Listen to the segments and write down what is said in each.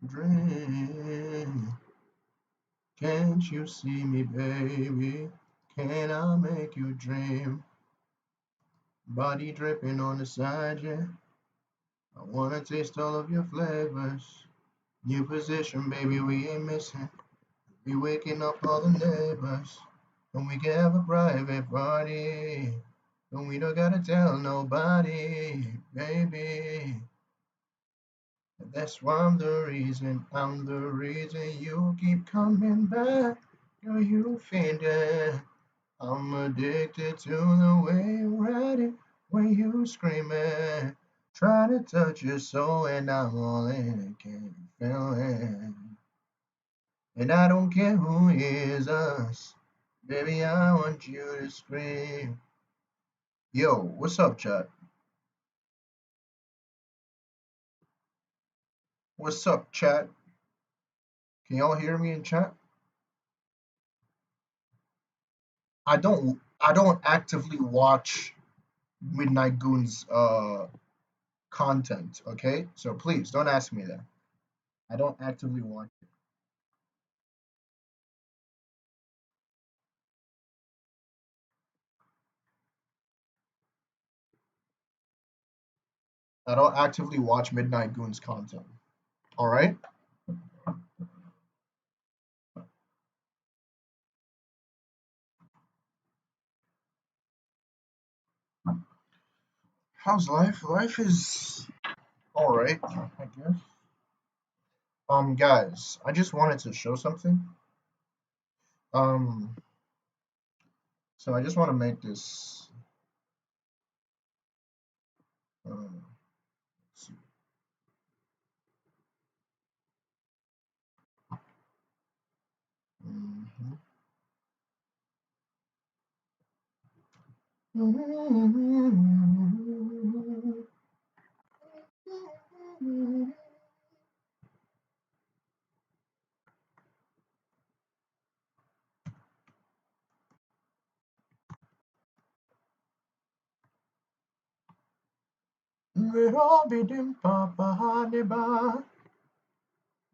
dream. Can't you see me, baby? Can I make you dream? Body dripping on the side, yeah. I wanna taste all of your flavors. New position, baby, we ain't missing. We waking up all the neighbors. And we can have a private party. And we don't gotta tell nobody, baby. And that's why I'm the reason you keep coming back. Girl, you fiend it. I'm addicted to the way you ride it when you scream it. Try to touch your soul and I'm all in it, can you feel it? And I don't care who hears us, baby, I want you to scream. Yo, what's up, chat? What's up, chat? Can y'all hear me in chat? I don't actively watch Midnight Goons content, okay? So please don't ask me that. I don't actively watch it. I don't actively watch Midnight Goons content. All right? How's life? Life is all right, I guess. Guys, I just wanted to show something. Um, so I just want to make this. Let's see. Mhm.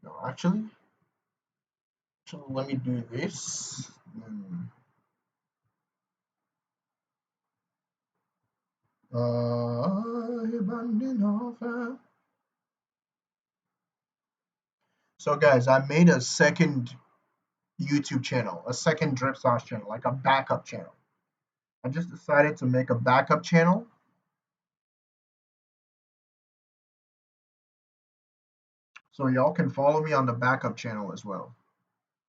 No, actually, let me do this. So, guys, I made a second YouTube channel, a second Drip Sauce channel, like a backup channel. I just decided to make a backup channel so y'all can follow me on the backup channel as well.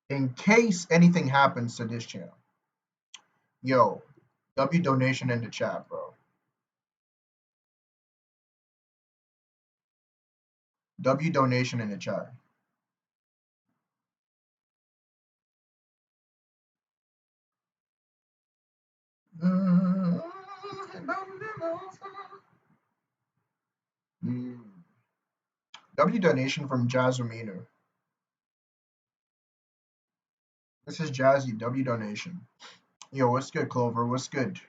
In case anything happens to this channel. Yo, W donation in the chat, bro. W donation in the chat. Mm. W donation from Jazmina. This is Jazzy. W donation. Yo, what's good, Clover? What's good?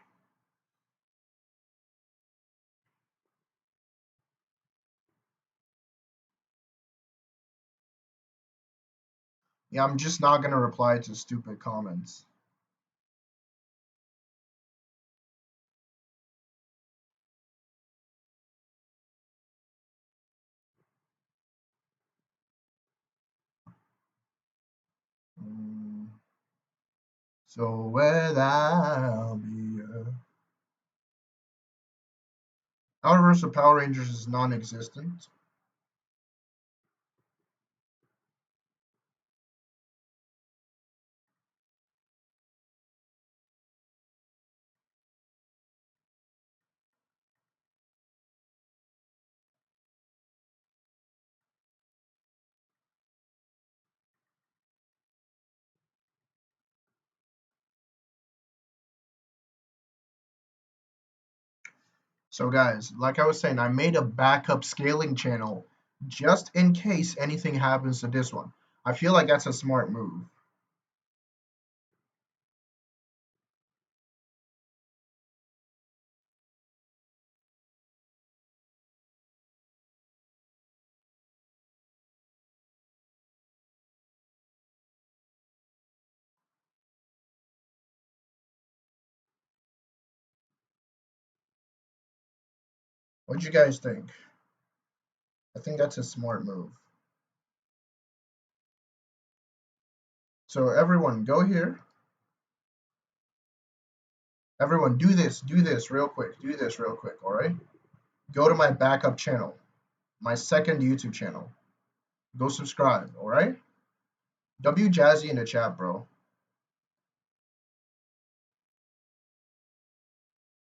Yeah, I'm just not gonna reply to stupid comments. Mm, so where I'll be. Universe of Power Rangers is non-existent. So guys, like I was saying, I made a backup scaling channel just in case anything happens to this one. I feel like that's a smart move. What do you guys think? I think that's a smart move. So everyone, go here. Everyone, do this real quick. Do this real quick, all right? Go to my backup channel, my second YouTube channel. Go subscribe, all right? W Jazzy in the chat, bro.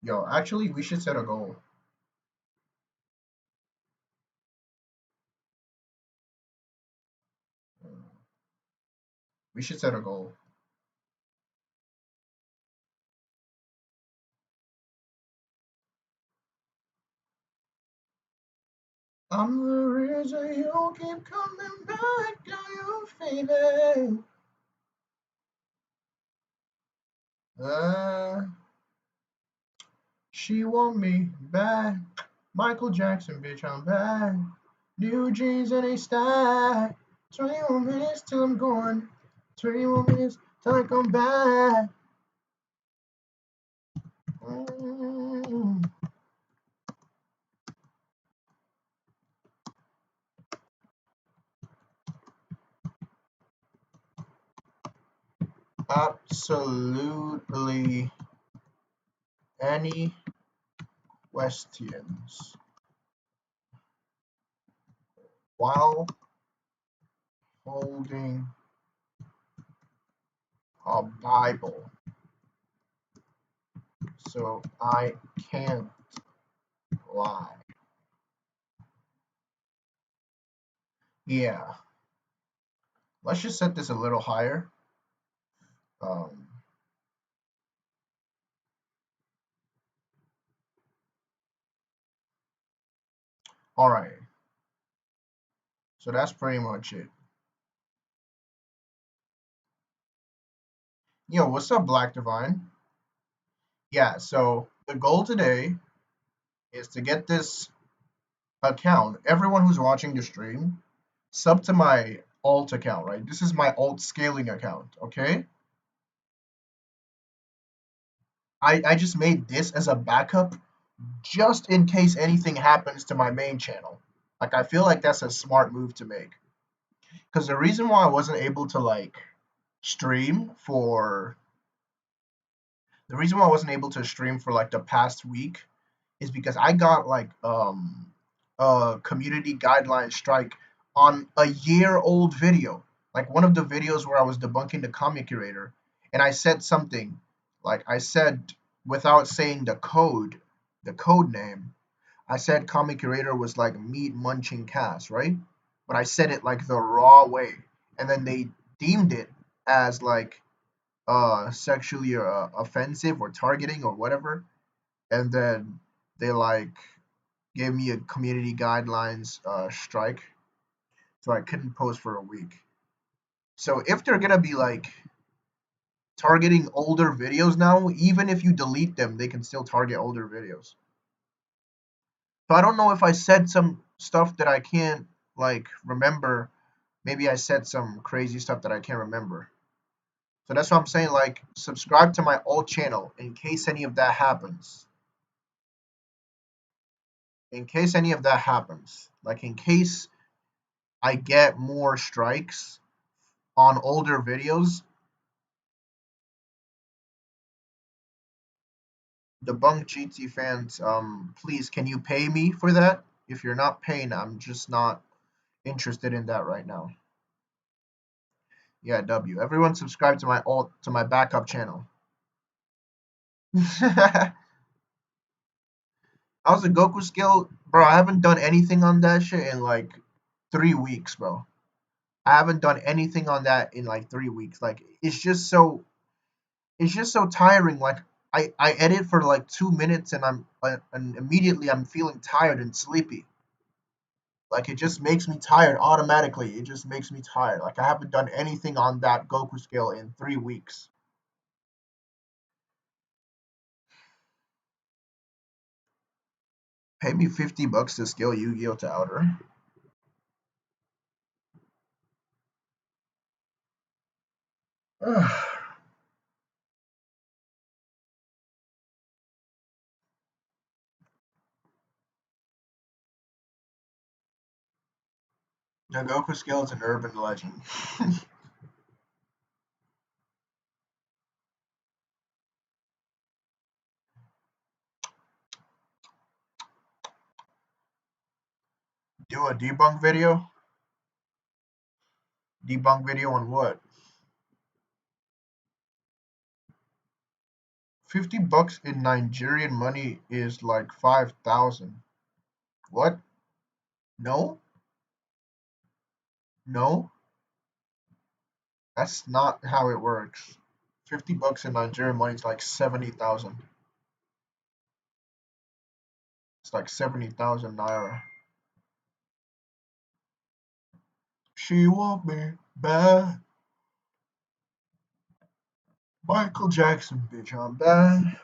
Yo, actually, we should set a goal. We should set a goal. I'm the reason you keep coming back, do you feel it? Uh, she want me back. Michael Jackson, bitch, I'm back. New jeans and a stack. 21 minutes till I'm gone. 21 minutes till I come back. Mm. Absolutely any questions while holding a Bible, so I can't lie. Yeah, let's just set this a little higher. Um, all right, so that's pretty much it. Yo, what's up, Black Divine? Yeah, so the goal today is to get this account, everyone who's watching the stream, sub to my alt account, right? This is my alt scaling account, okay? I just made this as a backup just in case anything happens to my main channel. Like, I feel like that's a smart move to make. Because the reason why I wasn't able to, like, stream for the reason why I wasn't able to stream for like the past week is because I got like a community guideline strike on a year-old video. Like one of the videos where I was debunking the comic curator, and I said something like I said without saying the code name. I said comic curator was like meat munching Cass, right? But I said it like the raw way, and then they deemed it as like sexually offensive or targeting or whatever, and then they like gave me a community guidelines strike, so I couldn't post for a week. So if they're gonna be like targeting older videos now, even if you delete them, they can still target older videos. So I don't know if I said some stuff that I can't like remember. Maybe I said some crazy stuff that I can't remember. So that's what I'm saying. Like, subscribe to my old channel in case any of that happens. In case any of that happens, like in case I get more strikes on older videos, debunk GT fans, please, can you pay me for that? If you're not paying, I'm just not interested in that right now. Yeah, W. Everyone subscribe to my backup channel. How's the Goku skill? Bro, I haven't done anything on that shit in like 3 weeks, bro. I haven't done anything on that in like 3 weeks. Like it's just so tiring. Like I edit for like 2 minutes and and immediately I'm feeling tired and sleepy. Like it just makes me tired automatically. It just makes me tired. Like I haven't done anything on that Goku scale in 3 weeks. Pay me $50 to scale Yu-Gi-Oh to outer. The Goku scale is an urban legend. Do a debunk video? Debunk video on what? 50 bucks in Nigerian money is like 5,000. What? No? No? That's not how it works. 50 bucks in Nigerian money is like 70,000. It's like 70,000 naira. She want me bad. Michael Jackson, bitch, I'm bad.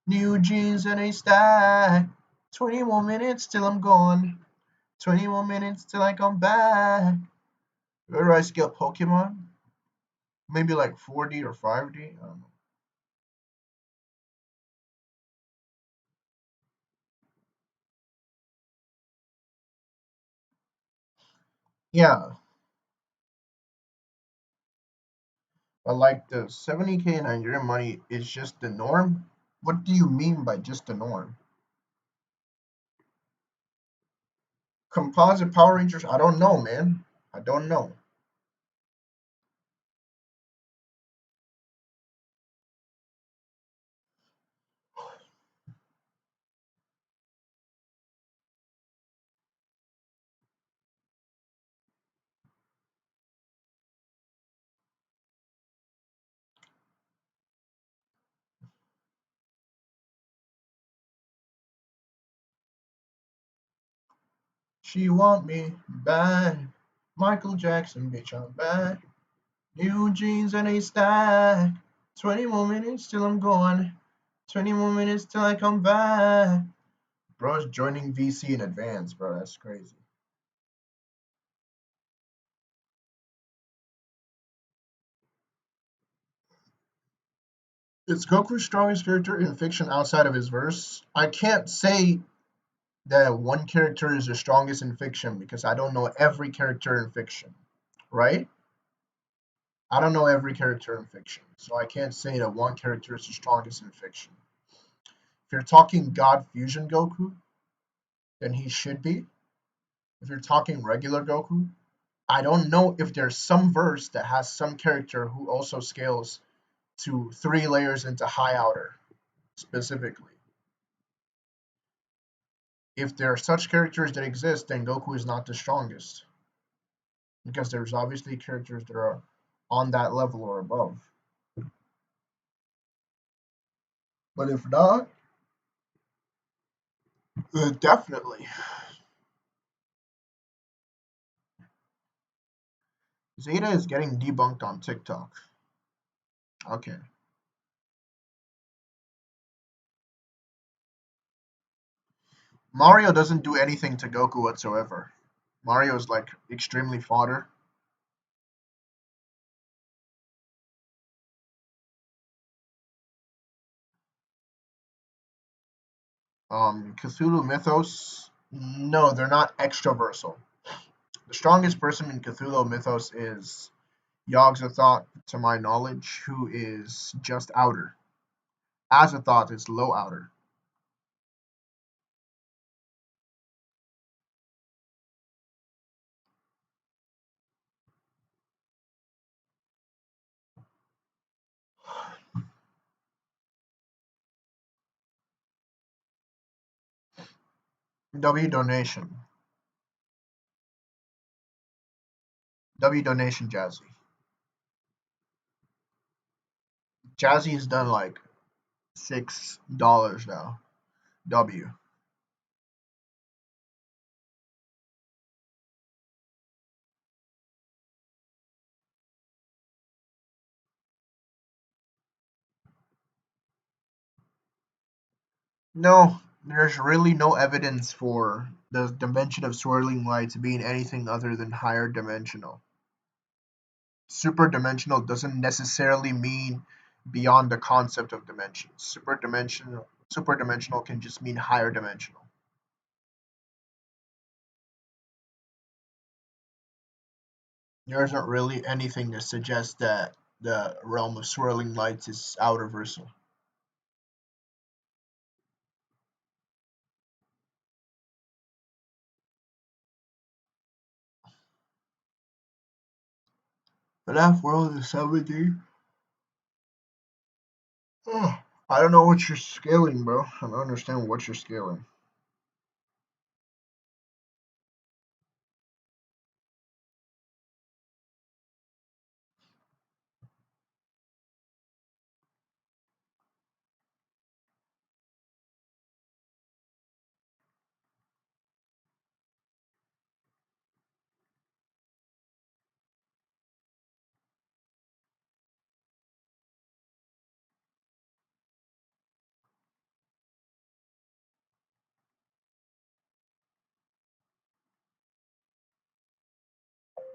New jeans and a stack. 20 more minutes till I'm gone. 20 more minutes till I come back. Where do I scale Pokemon? Maybe like 4D or 5D? I don't know. Yeah, but like the 70K Nigerian money is just the norm? What do you mean by just the norm? Composite Power Rangers? I don't know, man. I don't know. She want me bad. Michael Jackson, bitch, I'm bad. New jeans and a stack. 20 more minutes till I'm gone. 20 more minutes till I come back. Bro's joining VC in advance, bro. That's crazy. Is Goku's strongest character in fiction outside of his verse? I can't say that one character is the strongest in fiction because I don't know every character in fiction, right? I don't know every character in fiction, so I can't say that one character is the strongest in fiction. If you're talking God Fusion Goku, then he should be. If you're talking regular Goku, I don't know if there's some verse that has some character who also scales to 3 layers into high outer specifically. If there are such characters that exist, then Goku is not the strongest because there's obviously characters that are on that level or above. But if not, definitely. Zeta is getting debunked on TikTok. Okay. Mario doesn't do anything to Goku whatsoever. Mario is like extremely fodder. Cthulhu Mythos, no, they're not extraversal. The strongest person in Cthulhu Mythos is Yogg-Sothoth, to my knowledge, who is just outer. Azathoth is low outer. W donation. W donation Jazzy. Jazzy has done like $6 now. W. No, there's really no evidence for the dimension of swirling lights being anything other than higher dimensional. Superdimensional doesn't necessarily mean beyond the concept of dimensions. Superdimensional can just mean higher dimensional. There isn't really anything that suggests that the realm of swirling lights is outerversal. The left world is 70. Oh, I don't know what you're scaling, bro. I don't understand what you're scaling.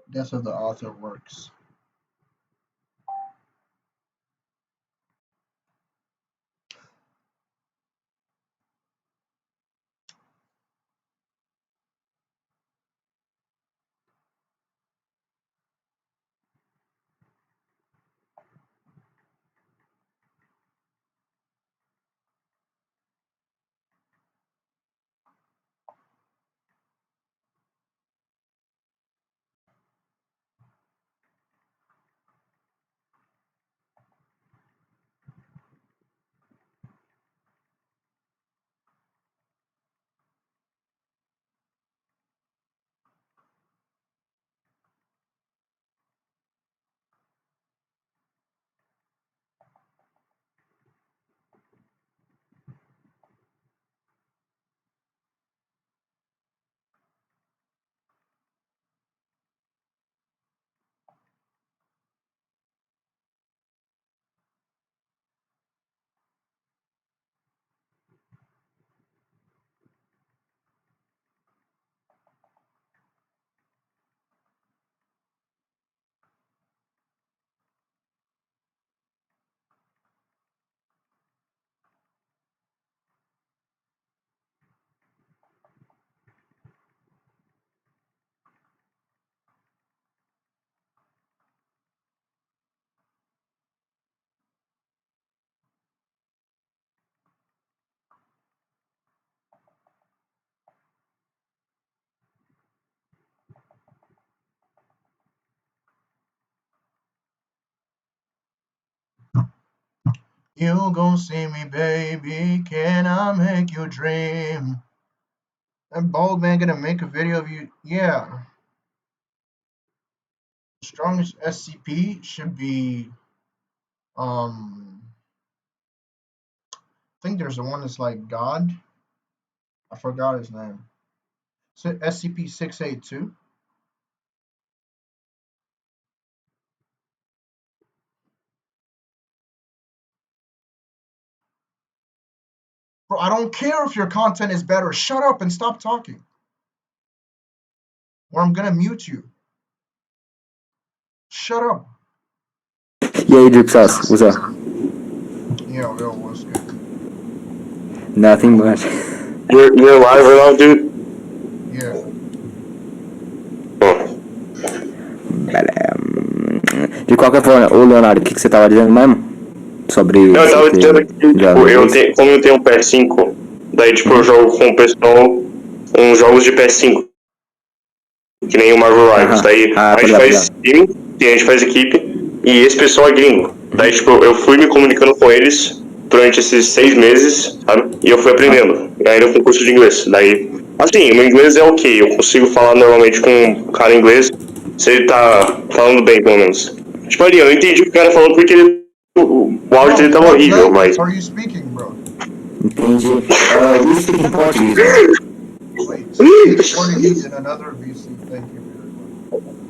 That's how the author works. You gon' see me, baby. Can I make you dream? That bald man gonna make a video of you? Yeah. The strongest SCP should be I think there's the one that's like God. I forgot his name. SCP-682. Bro, I don't care if your content is better. Shut up and stop talking. Or I'm gonna mute you. Shut up. E aí, Drip Sauce, what's up? Yo, what's good? Nothing much. You're live right now, dude? Yeah. Oh. De qualquer forma, ô Leonardo, o que você tava dizendo mesmo? Sobre. Não, eu tava você dizendo que, ter tipo, jogado como eu tenho um PS5, daí, tipo, eu jogo com o pessoal uns jogos de PS5, que nem o Marvel Rivals. Daí a gente faz time, a gente faz equipe, e esse pessoal é gringo. Daí, tipo, eu fui me comunicando com eles durante esses 6 meses, sabe? E eu fui aprendendo, ainda com curso de inglês. Daí, assim, o meu inglês é ok, eu consigo falar normalmente com um cara em inglês, se ele tá falando bem, pelo menos. Tipo, ali, eu não entendi o que o cara falou porque o áudio dele tava horrível, mas... What are you speaking, bro? Entendi. You speak in Portuguese. Wait, speak Portuguese in another VC. Thank you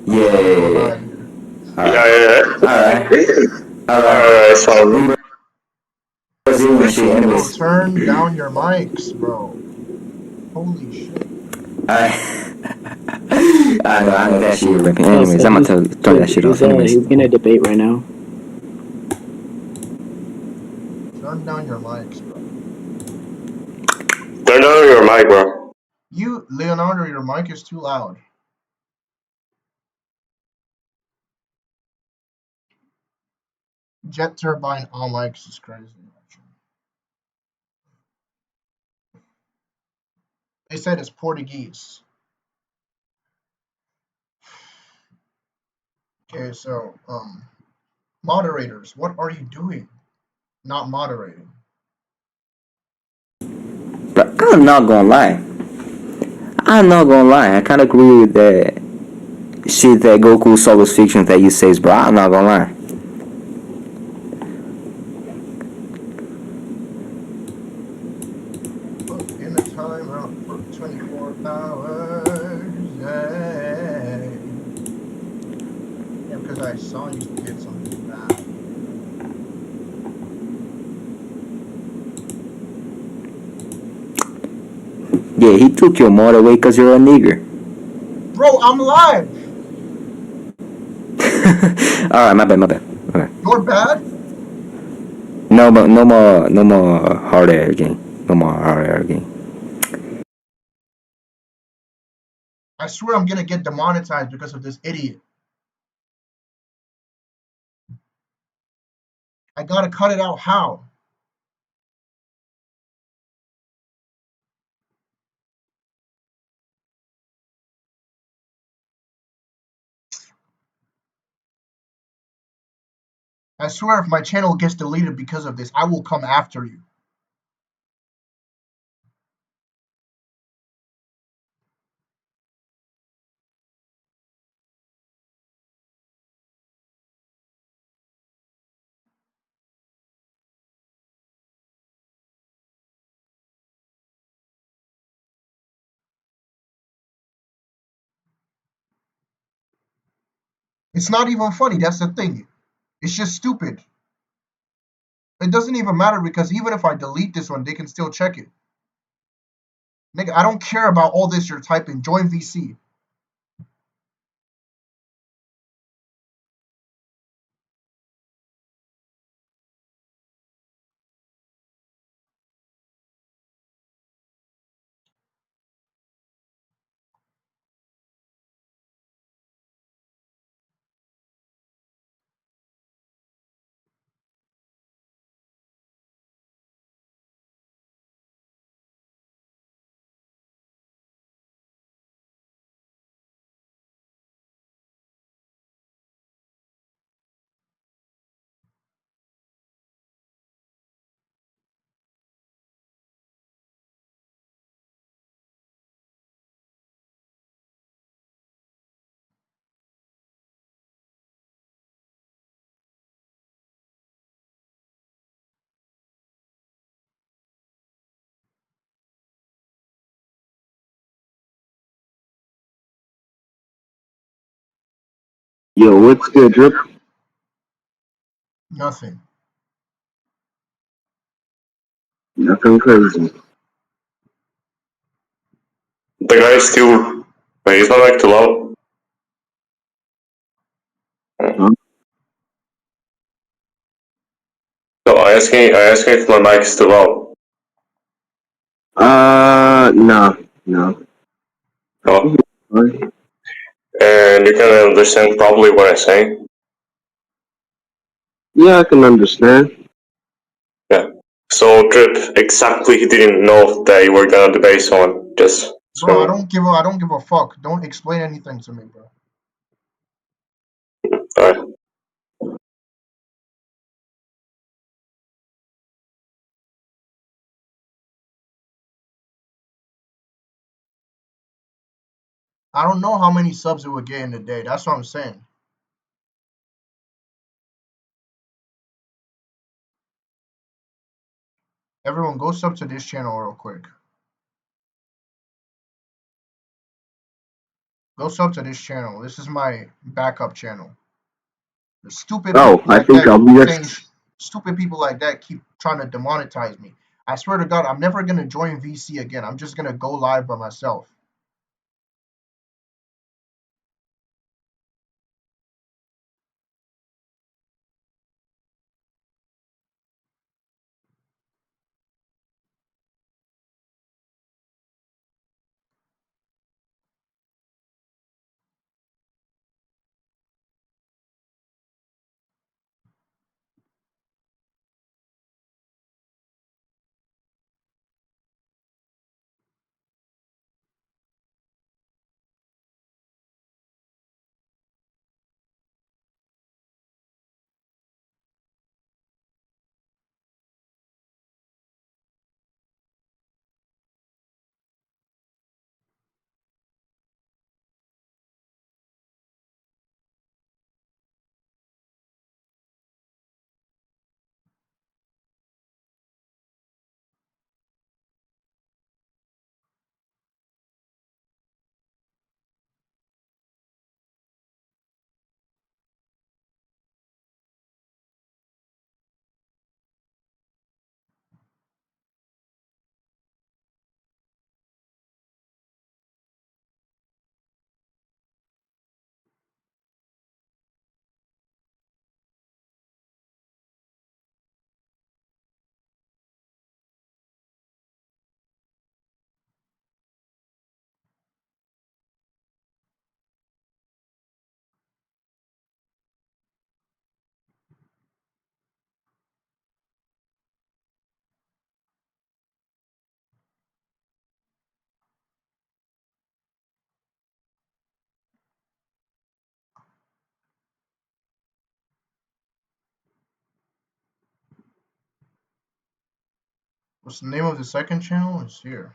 very much. Alright, fine. Bro, turn down your mics, bro. Holy shit. I know that shit ripping. Anyways, I'm about to turn that shit off. Anyways. He's in a debate right now. Turn down your mics, bro. Turn down your mic, bro. You, Leonardo, your mic is too loud. Jet turbine on likes is crazy. They said it's Portuguese. Okay, so moderators, what are you doing? Not moderating. But I'm not gonna lie. I'm not gonna lie. I kind of agree with that shit that Goku Solace Fiction that you says, bro. I'm not gonna lie. Put in a timeout for 24 hours. Hey. Yeah, because I saw you did something bad. Yeah, he took your mod away because you're a nigger. Bro, I'm live. Alright, my bad, my bad. Okay. You're bad? No more hard air game. No more hard air game. I swear I'm gonna get demonetized because of this idiot. I gotta cut it out. How? I swear if my channel gets deleted because of this, I will come after you. It's not even funny. That's the thing. It's just stupid. It doesn't even matter because even if I delete this one, they can still check it. Nigga, I don't care about all this you're typing. Join VC. Yo, what's good, Drip? Nothing. Nothing crazy. The guy is still. Wait, he's not like too loud. Huh? No, I asking if my mic is too loud. No. Oh, Fine. and you can understand probably what I'm saying. Yeah, I can understand. Yeah. So Drip, exactly, he didn't know that you were gonna debate someone. Just Bro, I so. don't give a fuck. Don't explain anything to me, bro. Alright. I don't know how many subs it would get in a day. That's what I'm saying. Everyone, go sub to this channel real quick. Go sub to this channel. This is my backup channel. The stupid Oh, people I like think that I'll keep be saying stupid people like that keep trying to demonetize me. I swear to God, I'm never gonna join VC again. I'm just gonna go live by myself. What's the name of the second channel? It's here.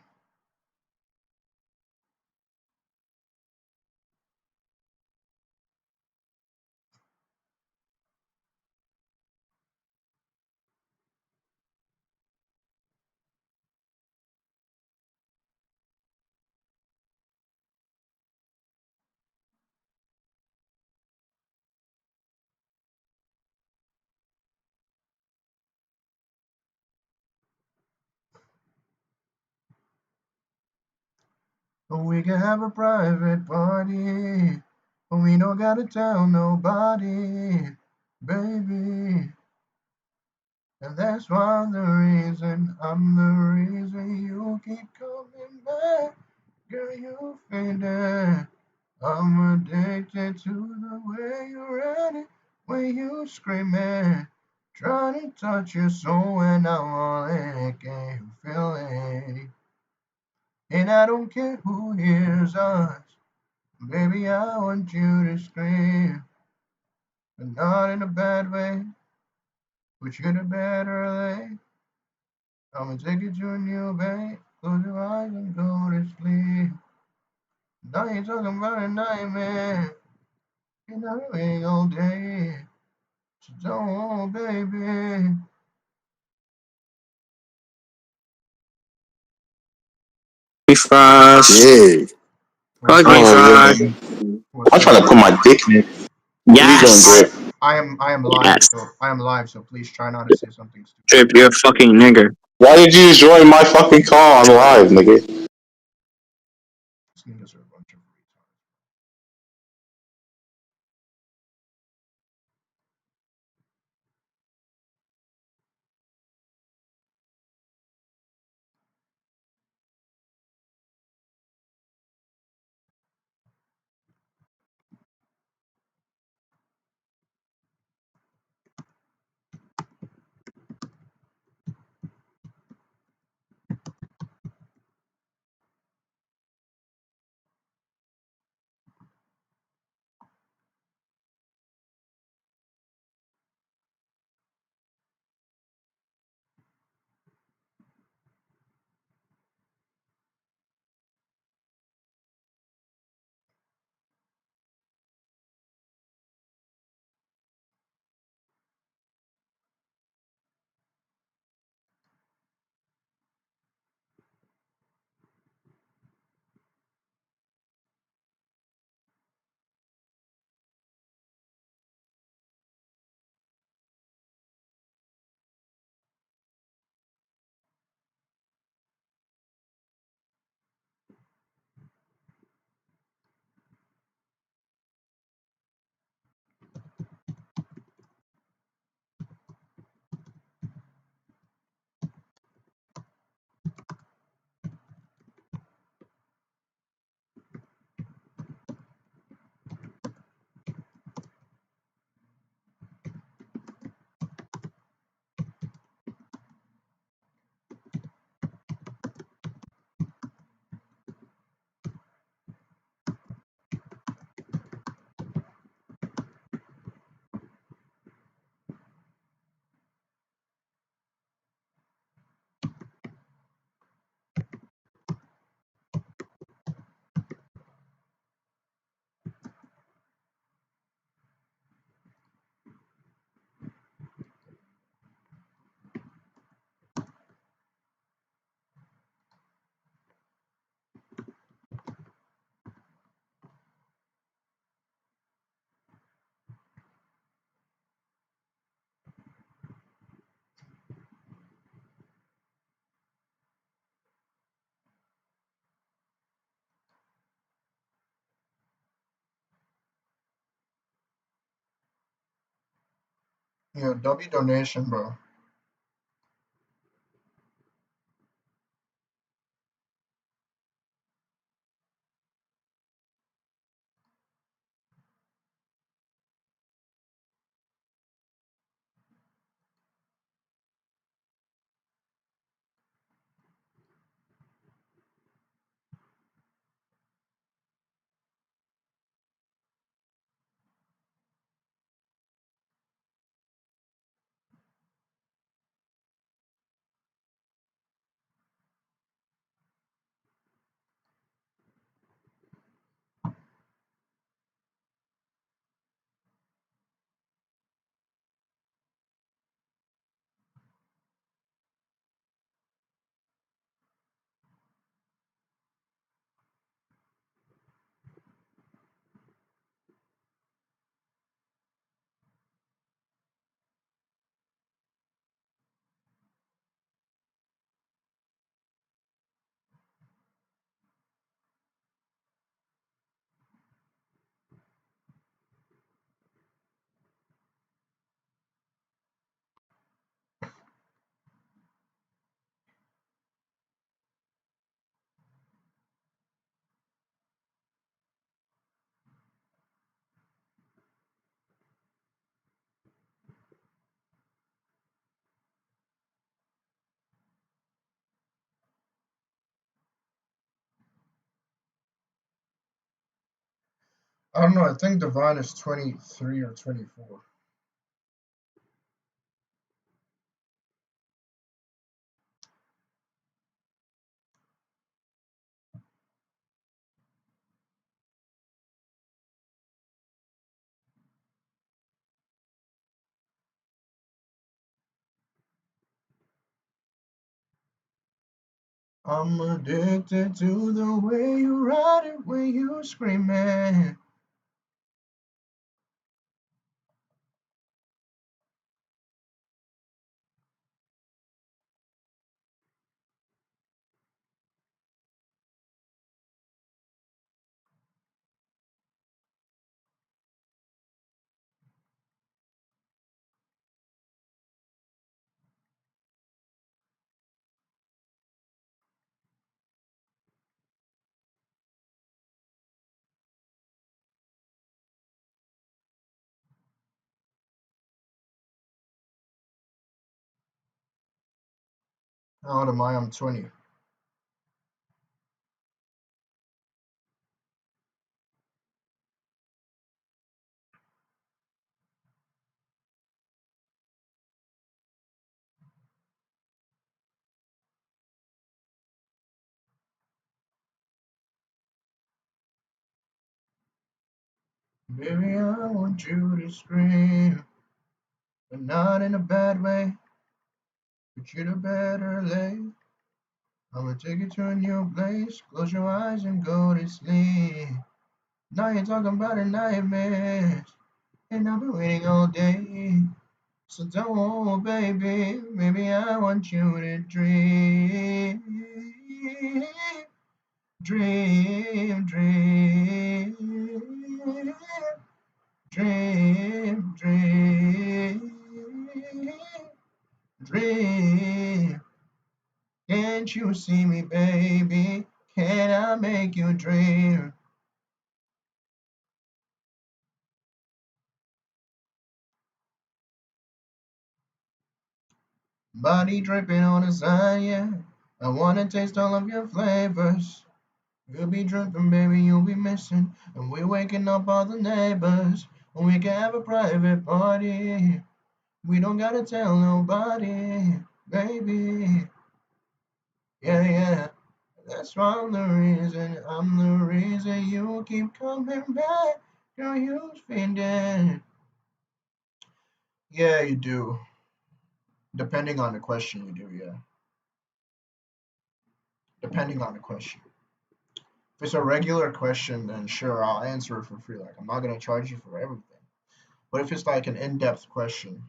We can have a private party, but we don't gotta tell nobody, baby. And that's why I'm the reason you keep coming back. Girl, you faded. I'm addicted to the way you're at it, when you screaming. Trying to touch your soul and I want it, can you feel it? And I don't care who hears us. Baby, I want you to scream, but not in a bad way. Put you to bed early. I'ma take you to a new bed. Close your eyes and go to sleep. Now you're talking about a nightmare. You're not awake all day. So don't, baby. Frost. Yeah. What's Fuck me, up? Oh, Frost. yeah. What's I'm up? trying to put my dick in it. What are you doing, Yes. Drip? I am live, Yes. so I am live. So please try not to say something stupid. Trip, you're a fucking nigger. Why did you join my fucking call? I'm live, nigga. These niggas are a bunch of retards. Yeah, W donation, bro. I don't know. I think Divine is 23 or 24. I'm addicted to the way you ride it, when you screaming. How old am I? I'm 20. Baby, I want you to scream, but not in a bad way. But you to better lay. I'ma take you to a new place. Close your eyes and go to sleep. Now you're talking about a nightmare, and I've been waiting all day. So don't, baby, maybe I want you to dream, dream, dream, dream, dream, dream. Can't you see me, baby? Can I make you dream? Body dripping on the side, yeah. I wanna taste all of your flavors. You'll be dripping, baby, you'll be missing. And we're waking up all the neighbors. We can have a private party. We don't gotta tell nobody, baby. Yeah, yeah. That's why I'm the reason you keep coming back. Girl, you fiending. Yeah, you do. Depending on the question, you do, yeah. Depending on the question. If it's a regular question, then sure, I'll answer it for free. Like, I'm not gonna charge you for everything. But if it's like an in-depth question,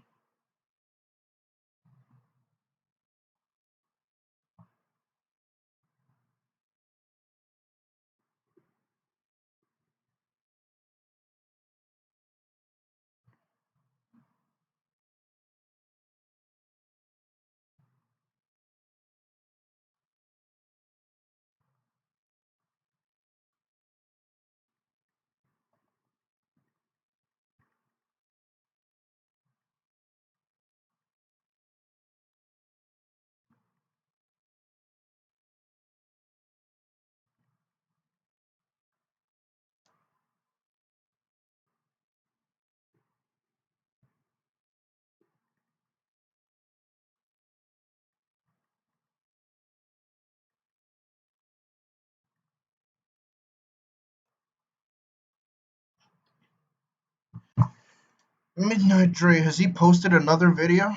Midnight Dre, has he posted another video?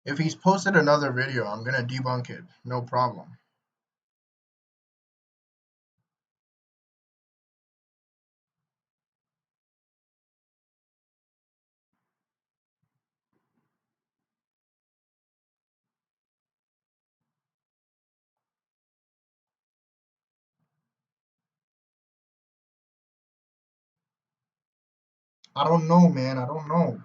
If he's posted another video, I'm gonna debunk it. No problem. I don't know, man. I don't know.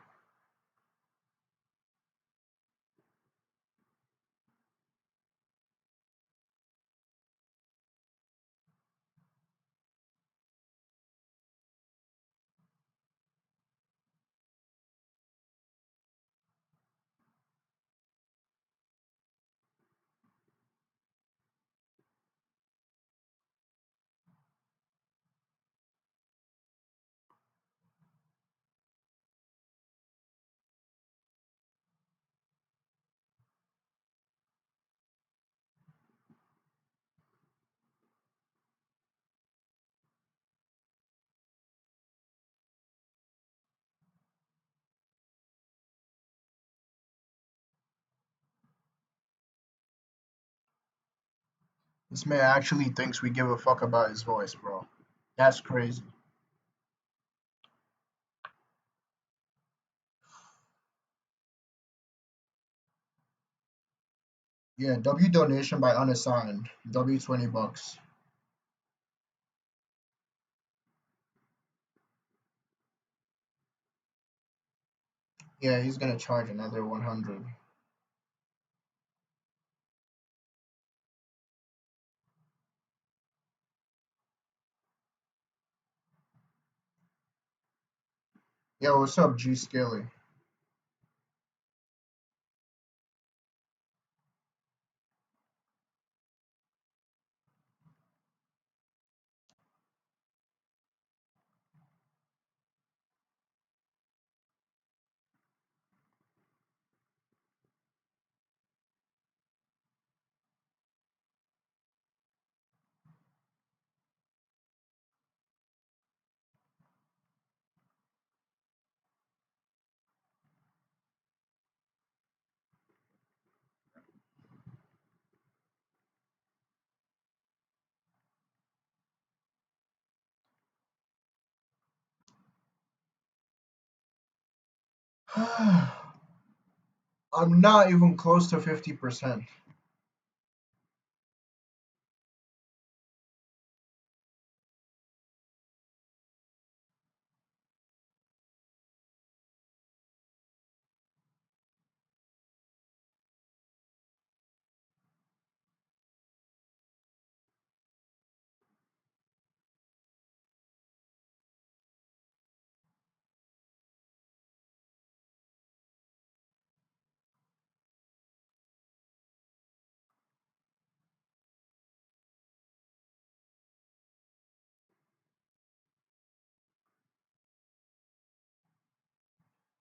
This man actually thinks we give a fuck about his voice, bro. That's crazy. Yeah, W donation by unassigned. W $20. Yeah, he's gonna charge another 100. Yo, what's up, G Skilly? I'm not even close to 50%.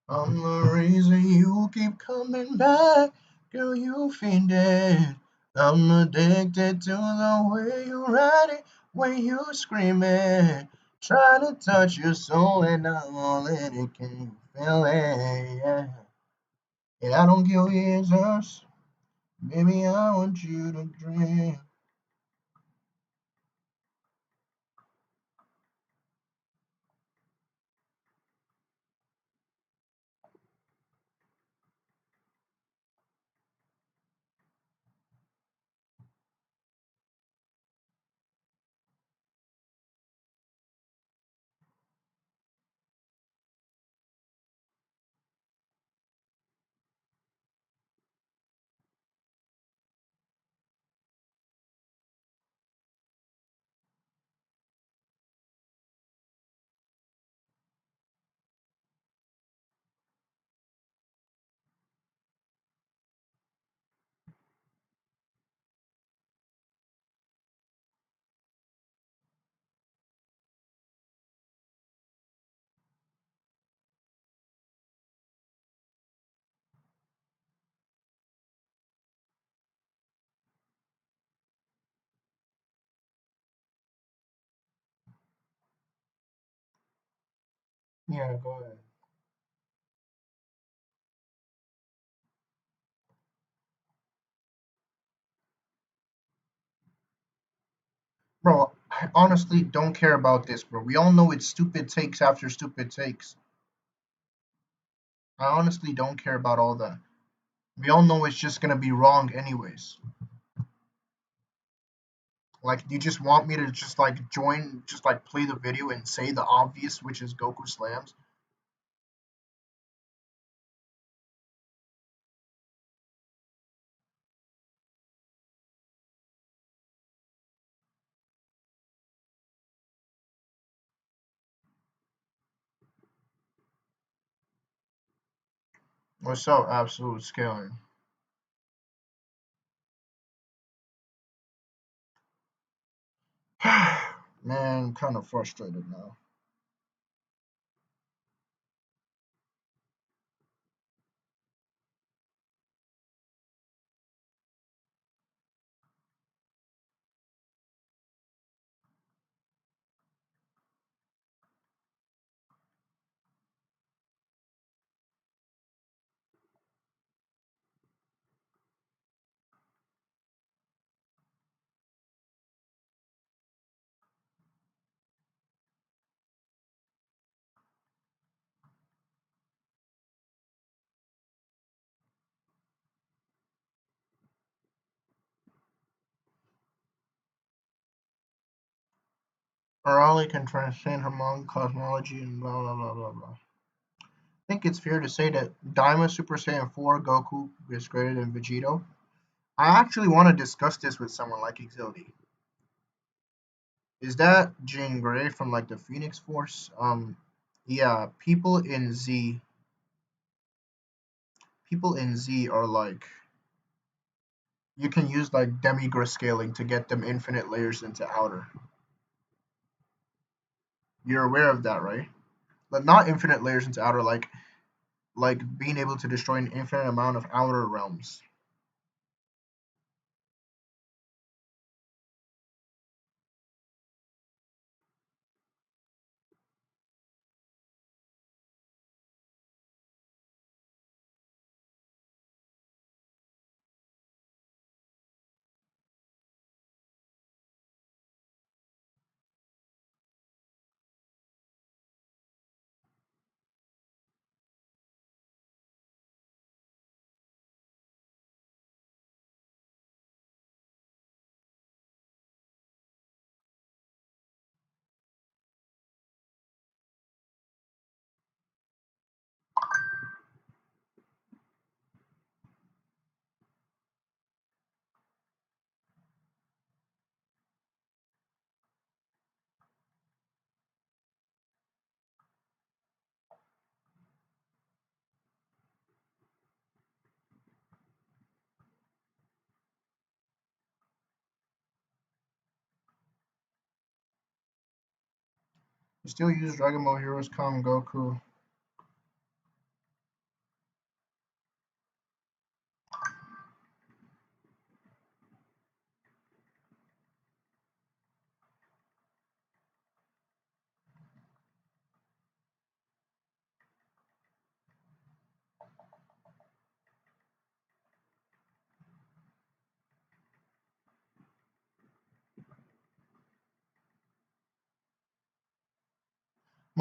I'm the reason you keep coming back, girl. You fiending. I'm addicted to the way you ride it, when you screaming. Try to touch your soul and I'm all in it. Can you feel it? Yeah. And I don't give answers. Baby, I want you to dream. Yeah, go ahead. Bro, I honestly don't care about this, bro. We all know it's stupid takes after stupid takes. I honestly don't care about all that. We all know it's just gonna be wrong anyways. Like, you just want me to just like join, just like play the video and say the obvious, which is Goku slams? What's up, absolute scaling? Man, I'm kind of frustrated now. Arali can transcend Hermon cosmology and blah blah blah blah blah. I think it's fair to say that Daima Super Saiyan 4 Goku is greater than Vegito. I actually want to discuss this with someone like Exildi. Is that Jean Grey from like the Phoenix Force? Yeah, people in Z are like you can use like demigre scaling to get them infinite layers into outer. You're aware of that, right? But not infinite layers into outer, like being able to destroy an infinite amount of outer realms. You still use Dragon Ball Heroes Come Goku.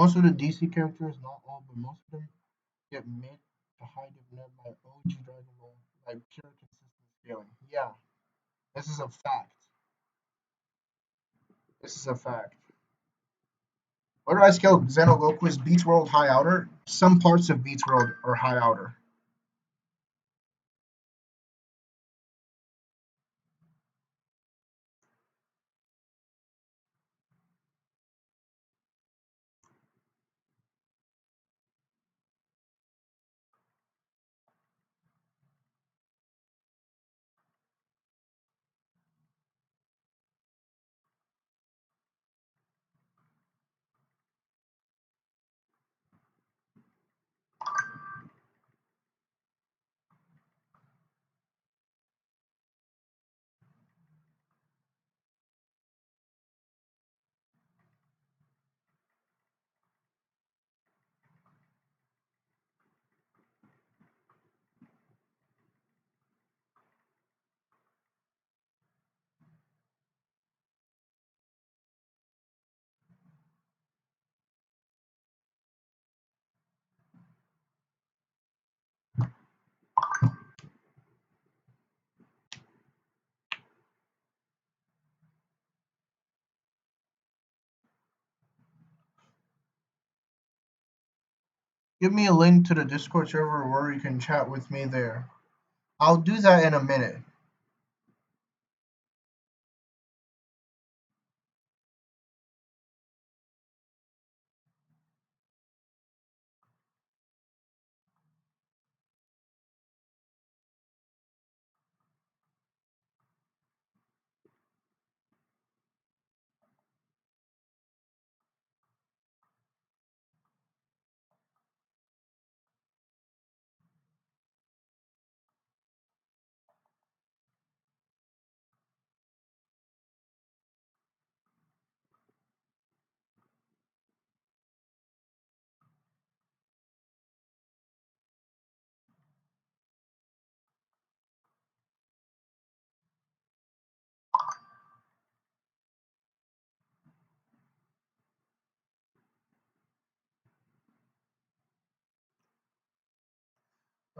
Most of the DC characters, not all, but most of them get mid to high developed by OG Dragon Ball, like pure consistent scaling. Yeah, this is a fact. This is a fact. Where do I scale Xenogoku is Beats World High Outer. Some parts of Beats World are High Outer. Give me a link to the Discord server where you can chat with me there. I'll do that in a minute.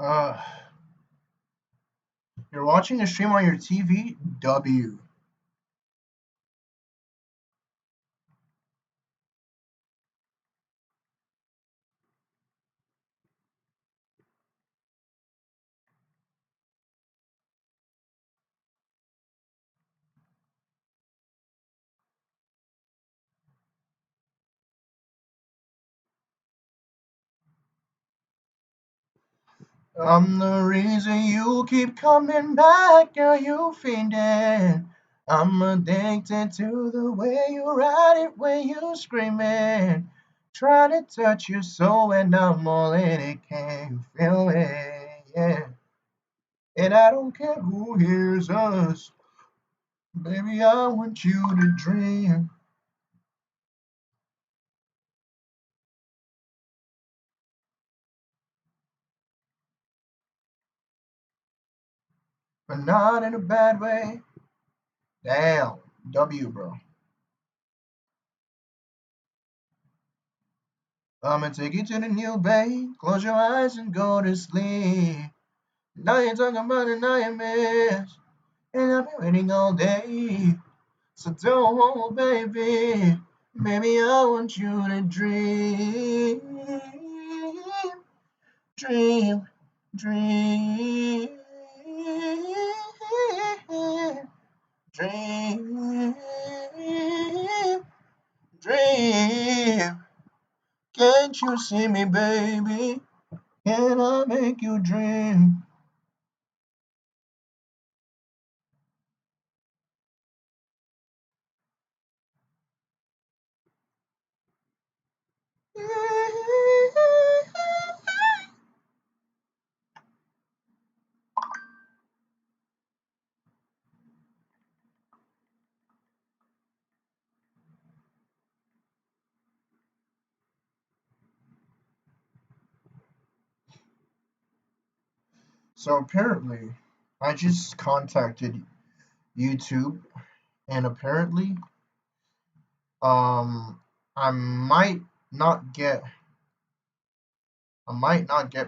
Uh, you're watching a stream on your TV? W. I'm the reason you keep coming back, girl, you fiendin'. I'm addicted to the way you ride it when you screaming. Try to touch your soul and I'm all in it, can you feel it? Yeah. And I don't care who hears us, baby, I want you to dream. But not in a bad way. Damn. W, bro. I'ma take you to the new bay. Close your eyes and go to sleep. Now you're talking about a nightmare. And I've been waiting all day. So don't, baby. Maybe I want you to dream. Dream. Dream. Dream. Dream. Can't you see me, baby? Can I make you dream? So apparently, I just contacted YouTube, and apparently, um, I might not get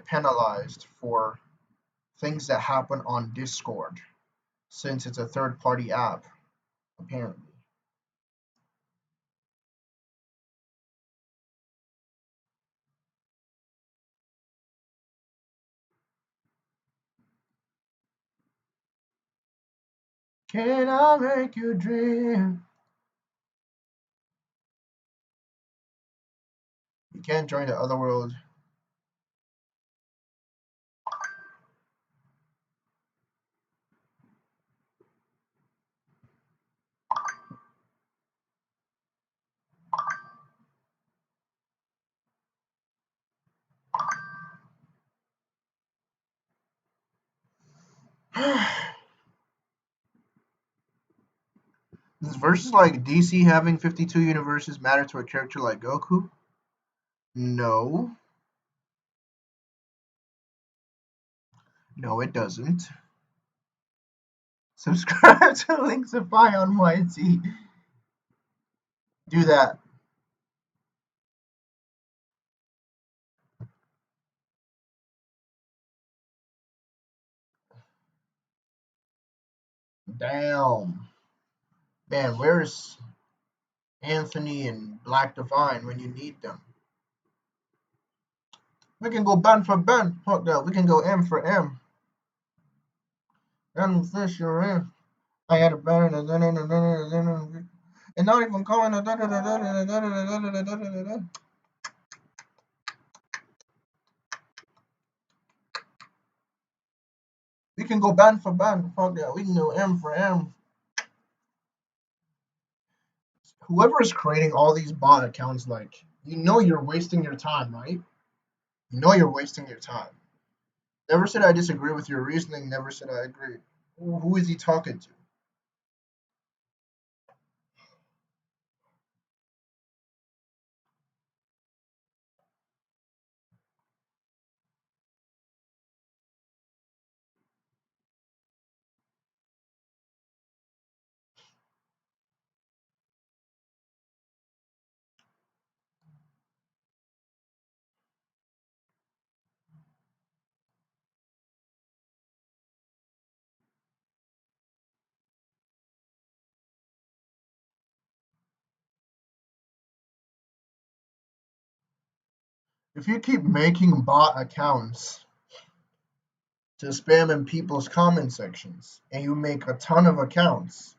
penalized for things that happen on Discord since it's a third-party app. Apparently, can I make you dream? You can't join the other world. Does versus like DC having 52 universes matter to a character like Goku? No. No, it doesn't. Subscribe to Linksify on YT. Do that. Damn. Man, where's Anthony and Black Divine when you need them? We can go band for band. Fuck that. We can go M for M. M Fisher M. I had a band and not even calling a we can go band for band. Fuck that. We can go M for M. Whoever is creating all these bot accounts, like, you know you're wasting your time, right? You know you're wasting your time. Never said I disagree with your reasoning, never said I agree. Who is he talking to? If you keep making bot accounts to spam in people's comment sections and you make a ton of accounts,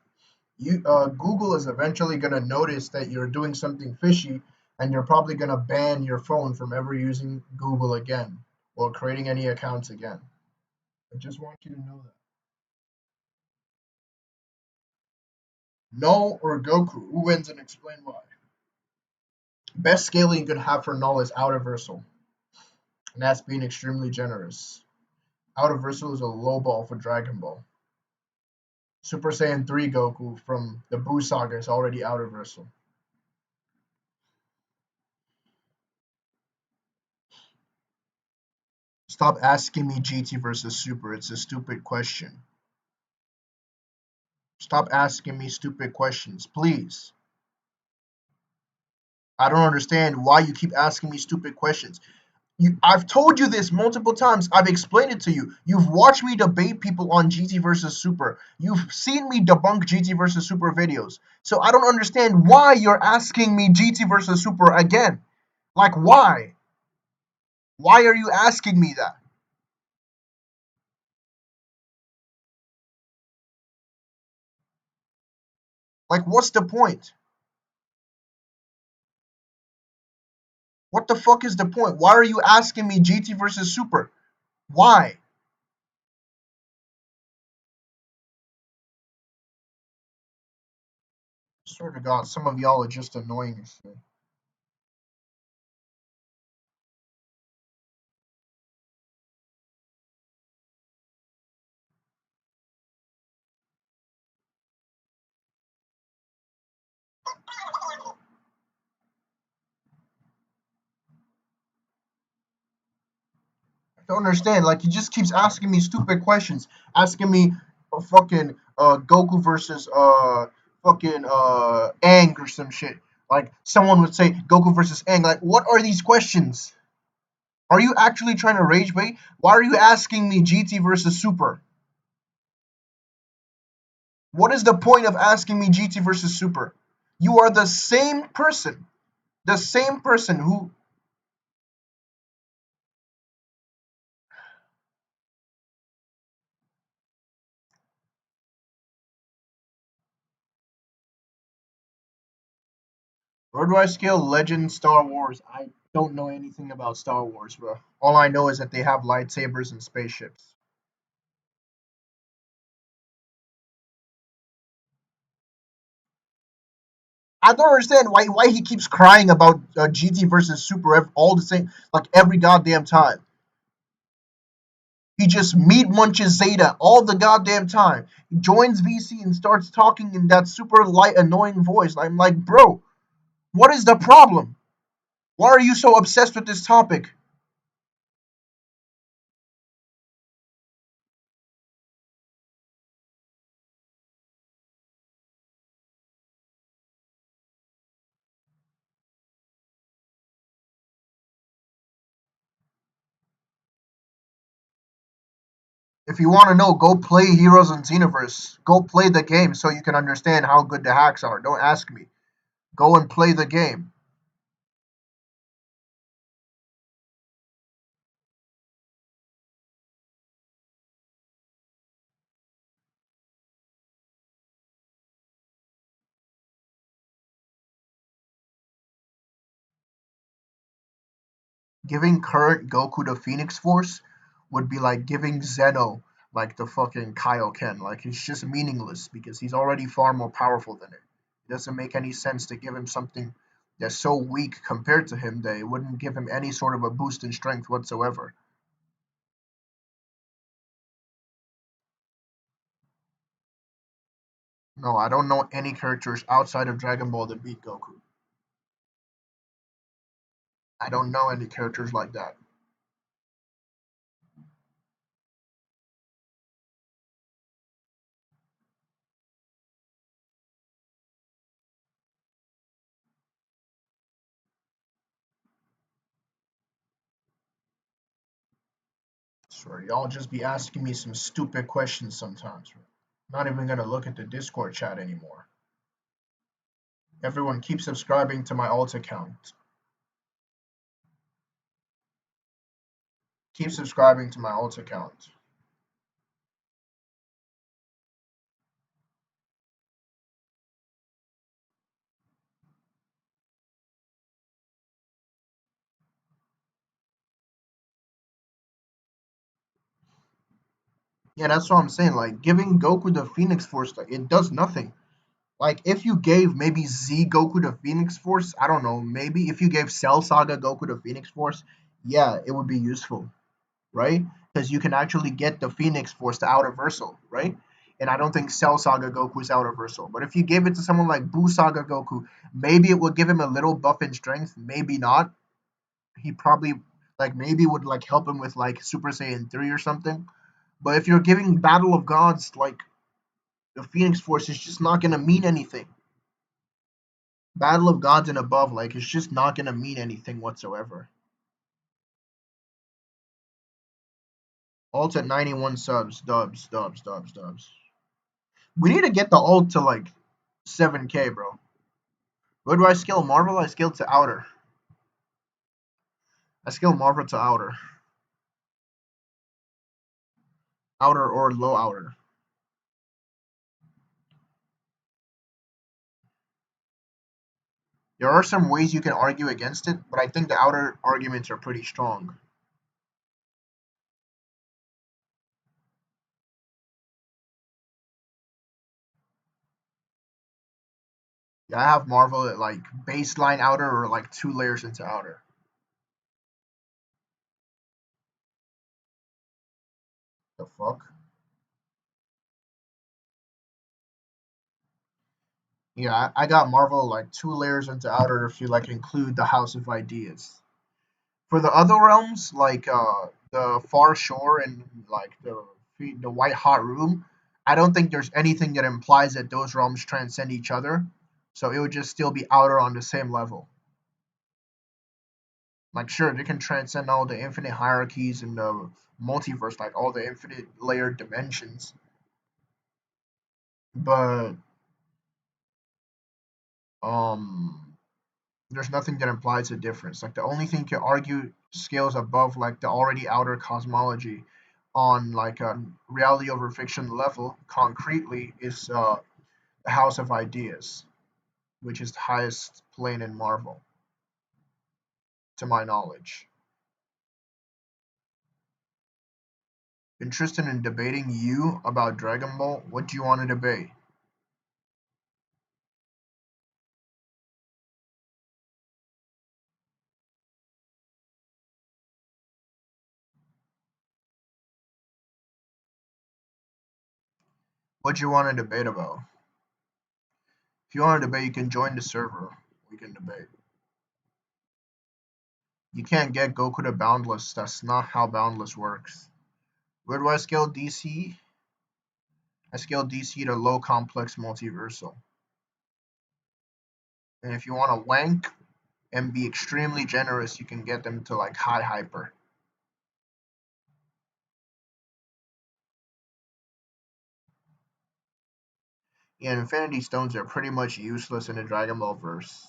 Google is eventually going to notice that you're doing something fishy and you're probably going to ban your phone from ever using Google again. or creating any accounts again. I just want you to know that. Null or Goku? Who wins and explain why? Best scaling you could have for Null is Outer Versal, and that's being extremely generous. Outer Versal is a low ball for Dragon Ball. Super Saiyan 3 Goku from the Buu Saga is already Outer Versal. Stop asking me GT versus Super. It's a stupid question. Stop asking me stupid questions, please. I don't understand why you keep asking me stupid questions. I've told you this multiple times. I've explained it to you. You've watched me debate people on GT versus Super. You've seen me debunk GT versus Super videos. So I don't understand why you're asking me GT versus Super again. Like, why? Why are you asking me that? Like, what's the point? What the fuck is the point? Why are you asking me GT versus Super? Why? Swear to God, some of y'all are just annoying as shit. I don't understand. Like, he just keeps asking me stupid questions, asking me fucking Goku versus fucking Aang or some shit. Like someone would say Goku versus Aang. Like, what are these questions? Are you actually trying to rage bait? Why are you asking me GT versus Super? What is the point of asking me GT versus Super? You are the same person. The same person who. Where do I scale Legend Star Wars? I don't know anything about Star Wars, bro. All I know is that they have lightsabers and spaceships. I don't understand why he keeps crying about GT versus Super all the same, like every goddamn time. He just meat munches Zeta all the goddamn time. He joins VC and starts talking in that super light, annoying voice. I'm like, bro, what is the problem? Why are you so obsessed with this topic? If you want to know, go play Heroes in Xenoverse. Go play the game so you can understand how good the hacks are. Don't ask me. Go and play the game. Giving current Goku the Phoenix Force would be like giving Zeno like the fucking Kaioken. Like it's just meaningless because he's already far more powerful than it. It doesn't make any sense to give him something that's so weak compared to him that it wouldn't give him any sort of a boost in strength whatsoever. No, I don't know any characters outside of Dragon Ball that beat Goku. I don't know any characters like that. Sorry, y'all just be asking me some stupid questions sometimes. Not even gonna look at the Discord chat anymore. Everyone keep subscribing to my alt account. Keep subscribing to my alt account. Yeah, that's what I'm saying. Like giving Goku the Phoenix Force, like it does nothing. Like if you gave maybe Z Goku the Phoenix Force, I don't know, maybe if you gave Cell Saga Goku the Phoenix Force, yeah, it would be useful, right? Because you can actually get the Phoenix Force to Outer Versal, right? And I don't think Cell Saga Goku is Outer Versal. But if you gave it to someone like Buu Saga Goku, maybe it would give him a little buff in strength, maybe not. He probably like maybe would like help him with like Super Saiyan 3 or something. But if you're giving Battle of Gods like the Phoenix Force is just not gonna mean anything. Battle of Gods and above, like it's just not gonna mean anything whatsoever. Alt at 91 subs, dubs, dubs, dubs, dubs. We need to get the alt to like 7K, bro. Where do I scale Marvel? I scale to outer. I scale Marvel to outer. Outer or low outer. There are some ways you can argue against it, but I think the outer arguments are pretty strong. Yeah, I have Marvel at like baseline outer or like 2 layers into outer. The fuck? Yeah, I got Marvel like 2 layers into outer if you like include the House of Ideas. For the other realms, like the Far Shore and like the White Hot Room, I don't think there's anything that implies that those realms transcend each other. So it would just still be outer on the same level. Like sure, they can transcend all the infinite hierarchies in the multiverse, like all the infinite layered dimensions. But um there's nothing that implies a difference. Like the only thing you can argue scales above like the already outer cosmology on like a reality over fiction level concretely is the House of Ideas, which is the highest plane in Marvel, to my knowledge. Interested in debating you about Dragon Ball? What do you want to debate? What do you want to debate about? If you want to debate, you can join the server. We can debate. You can't get Goku to Boundless. That's not how Boundless works. Where do I scale DC? I scale DC to low complex multiversal. And if you want to wank and be extremely generous, you can get them to like high hyper. Yeah, Infinity Stones are pretty much useless in the Dragon Ball verse.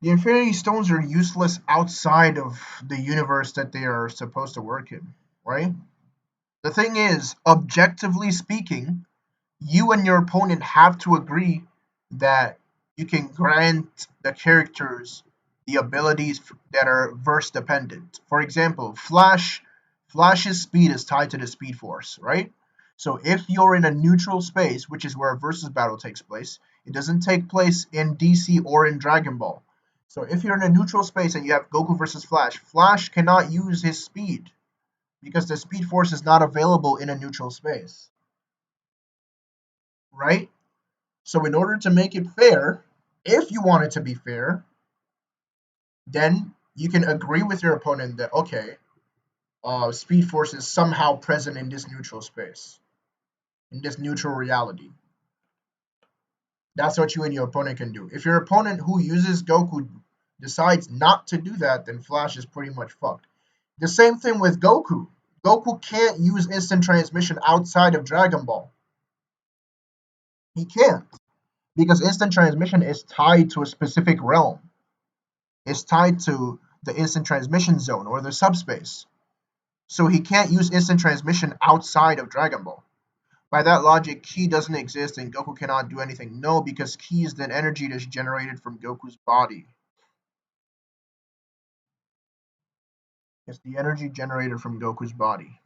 The Infinity Stones are useless outside of the universe that they are supposed to work in, right? The thing is, objectively speaking, you and your opponent have to agree that you can grant the characters the abilities that are verse dependent. For example, Flash's speed is tied to the Speed Force, right? So if you're in a neutral space, which is where a versus battle takes place, it doesn't take place in DC or in Dragon Ball. So if you're in a neutral space and you have Goku versus Flash, Flash cannot use his speed because the Speed Force is not available in a neutral space, right? So in order to make it fair, if you want it to be fair, then you can agree with your opponent that okay, Speed Force is somehow present in this neutral space, in this neutral reality. That's what you and your opponent can do. If your opponent who uses Goku decides not to do that, then Flash is pretty much fucked. The same thing with Goku. Goku can't use instant transmission outside of Dragon Ball. He can't because instant transmission is tied to a specific realm. Is tied to the instant transmission zone or the subspace. So he can't use instant transmission outside of Dragon Ball. By that logic, Ki doesn't exist and Goku cannot do anything. No, because Ki is the energy that's generated from Goku's body. It's the energy generated from Goku's body.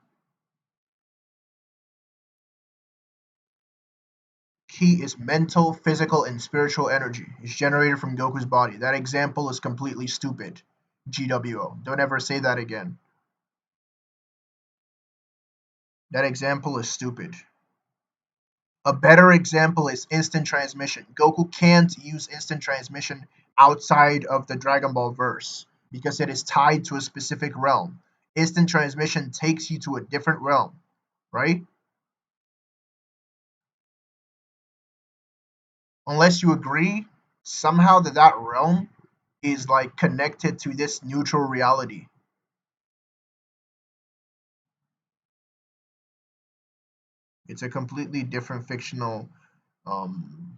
Ki is mental, physical, and spiritual energy. It's generated from Goku's body. That example is completely stupid. GWO. Don't ever say that again. That example is stupid. A better example is instant transmission. Goku can't use instant transmission outside of the Dragon Ball verse because it is tied to a specific realm. Instant transmission takes you to a different realm, right? Unless you agree somehow that realm is like connected to this neutral reality. It's a completely different um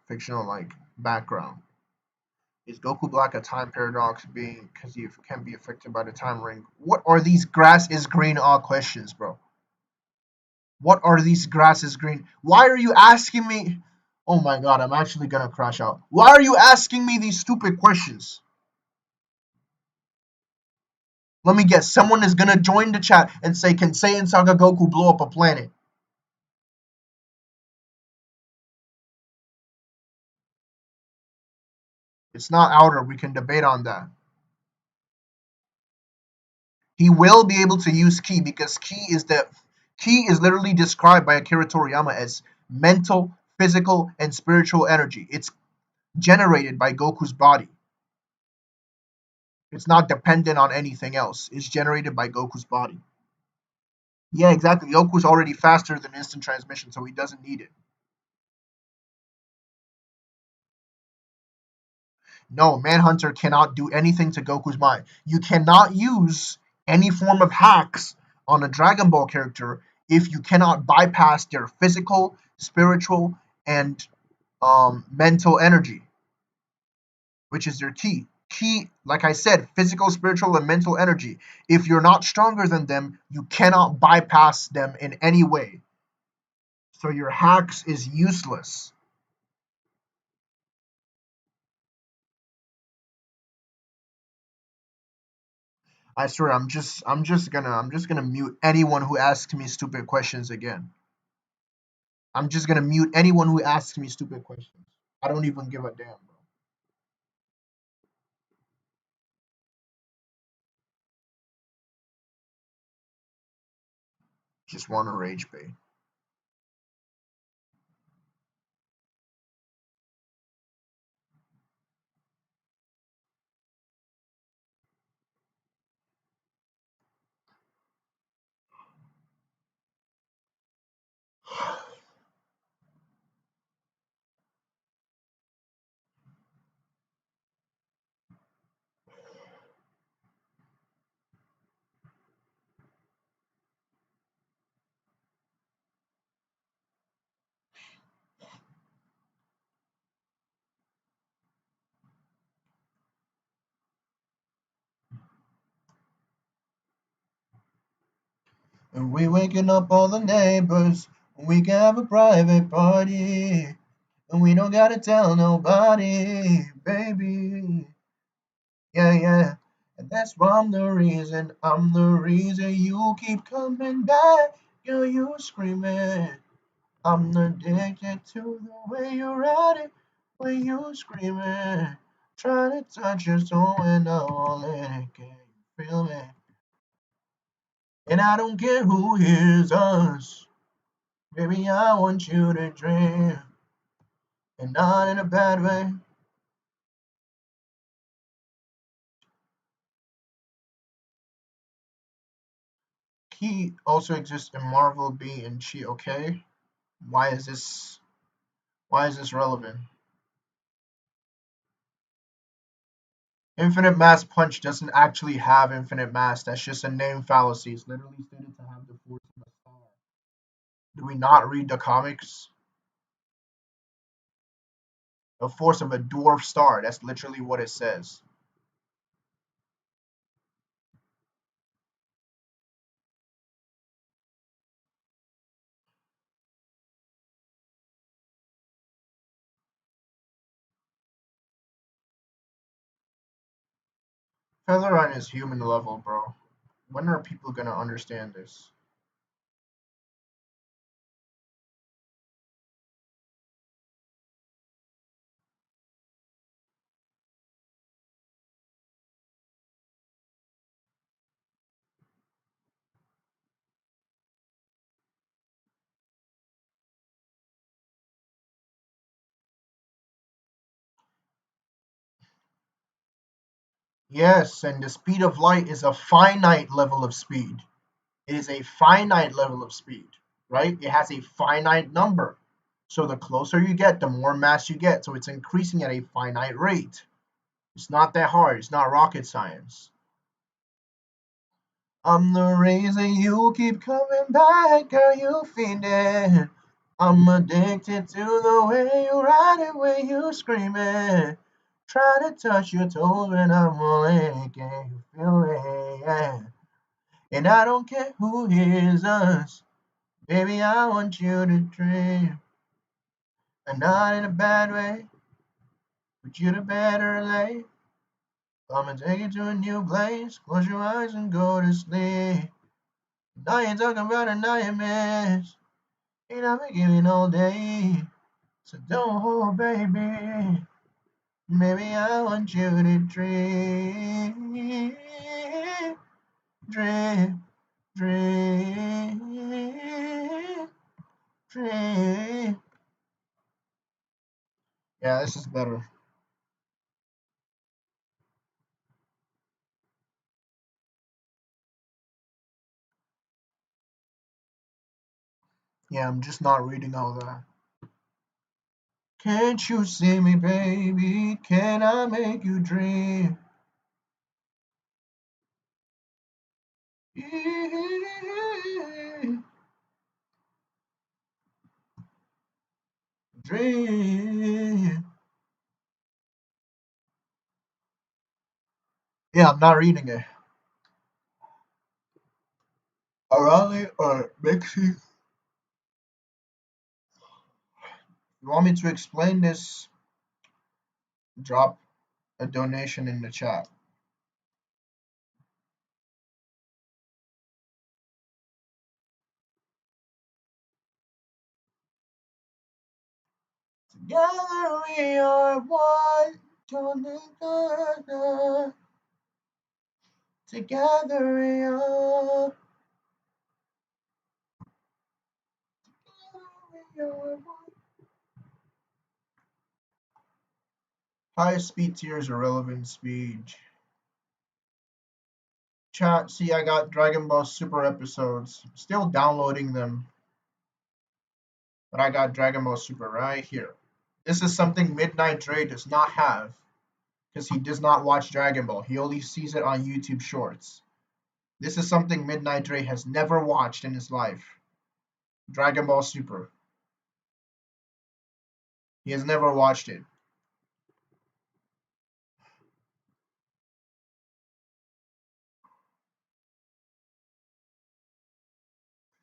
fictional like background. Is Goku Black a time paradox being because he can be affected by the time ring? What are these grass is green all questions, bro? What are these grass is green? Why are you asking me? Oh my god, I'm actually gonna crash out. Why are you asking me these stupid questions? Let me guess, someone is gonna join the chat and say, can Saiyan Saga Goku blow up a planet? It's not outer, we can debate on that. He will be able to use ki because ki is literally described by Akira Toriyama as mental, physical, and spiritual energy. It's generated by Goku's body. It's not dependent on anything else. It's generated by Goku's body. Yeah, exactly. Goku's already faster than instant transmission, so he doesn't need it. No, Manhunter cannot do anything to Goku's mind. You cannot use any form of hacks on a Dragon Ball character if you cannot bypass their physical, spiritual, and mental energy, which is their ki. Ki, like I said, physical, spiritual, and mental energy. If you're not stronger than them, you cannot bypass them in any way. So your hacks is useless. I swear, I'm just gonna mute anyone who asks me stupid questions again. I'm just gonna mute anyone who asks me stupid questions. I don't even give a damn, bro. Just want to rage bait. And we waking up all the neighbors. We can have a private party. And we don't gotta tell nobody, baby. Yeah, yeah. And that's why I'm the reason you keep coming back. Girl, you screaming. I'm addicted to the way you're at it. When you screaming. Trying to touch your soul and I won't let it. Can you feel me? And I don't care who hears us. Baby, I want you to dream. And not in a bad way. He also exists in Marvel B and Chi, okay? Why is this relevant? Infinite Mass Punch doesn't actually have infinite mass. That's just a name fallacy. It's literally stated to have the force of a star. Do we not read the comics? The force of a dwarf star. That's literally what it says. Featherine is human level, bro. When are people gonna understand this? Yes, and the speed of light is a finite level of speed. It is a finite level of speed, right? It has a finite number. So the closer you get, the more mass you get. So it's increasing at a finite rate. It's not that hard. It's not rocket science. I'm the reason you keep coming back, girl, you fiendin'. I'm addicted to the way you ride it when you screaming. Try to touch your toes when I'm awake, and you feel it, yeah. And I don't care who hears us, baby, I want you to dream. And not in a bad way, but you to better lay. Come and take you to a new place, close your eyes and go to sleep. Now you're talking about a nightmares. Ain't I've been giving all day. So don't hold, baby. Maybe I want you to dream, dream, dream, dream. Yeah, this is better. Yeah, I'm just not reading all that. Can't you see me, baby? Can I make you dream? Dream. Yeah, I'm not reading it. Arale or Mixie. You want me to explain this? Drop a donation in the chat. Together we are one. Together we are. We are one. Highest speed tier is irrelevant speed. Chat, see, I got Dragon Ball Super episodes. Still downloading them, but I got Dragon Ball Super right here. This is something Midnight Dre does not have because he does not watch Dragon Ball. He only sees it on YouTube Shorts. This is something Midnight Dre has never watched in his life. Dragon Ball Super. He has never watched it.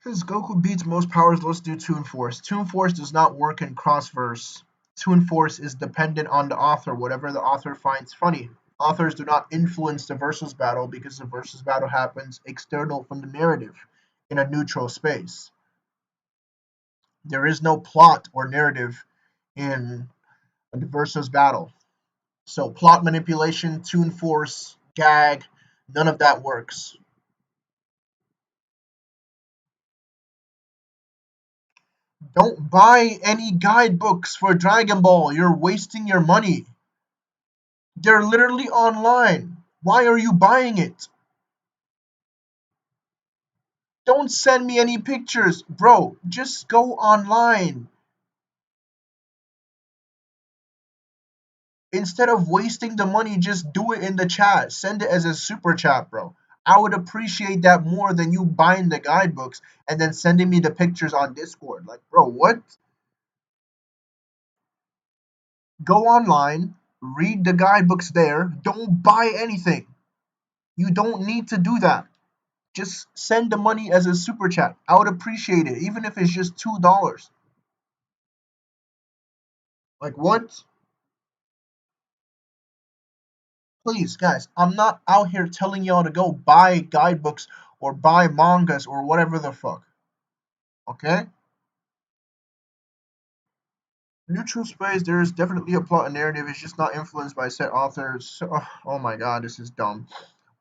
Since Goku beats most powers, let's do Toon Force. Toon Force does not work in Crossverse. Toon Force is dependent on the author, whatever the author finds funny. Authors do not influence the versus battle because the versus battle happens external from the narrative in a neutral space. There is no plot or narrative in a versus battle. So plot manipulation, Toon Force, gag, none of that works. Don't buy any guidebooks for Dragon Ball. You're wasting your money. They're literally online. Why are you buying it? Don't send me any pictures. Bro, just go online. Instead of wasting the money, just do it in the chat. Send it as a super chat, bro. I would appreciate that more than you buying the guidebooks and then sending me the pictures on Discord. Like, bro, what? Go online, read the guidebooks there. Don't buy anything. You don't need to do that. Just send the money as a super chat. I would appreciate it, even if it's just $2. Like, what? Please, guys, I'm not out here telling y'all to go buy guidebooks or buy mangas or whatever the fuck. Okay? Neutral space, there is definitely a plot and narrative. It's just not influenced by set authors. Oh my god, this is dumb.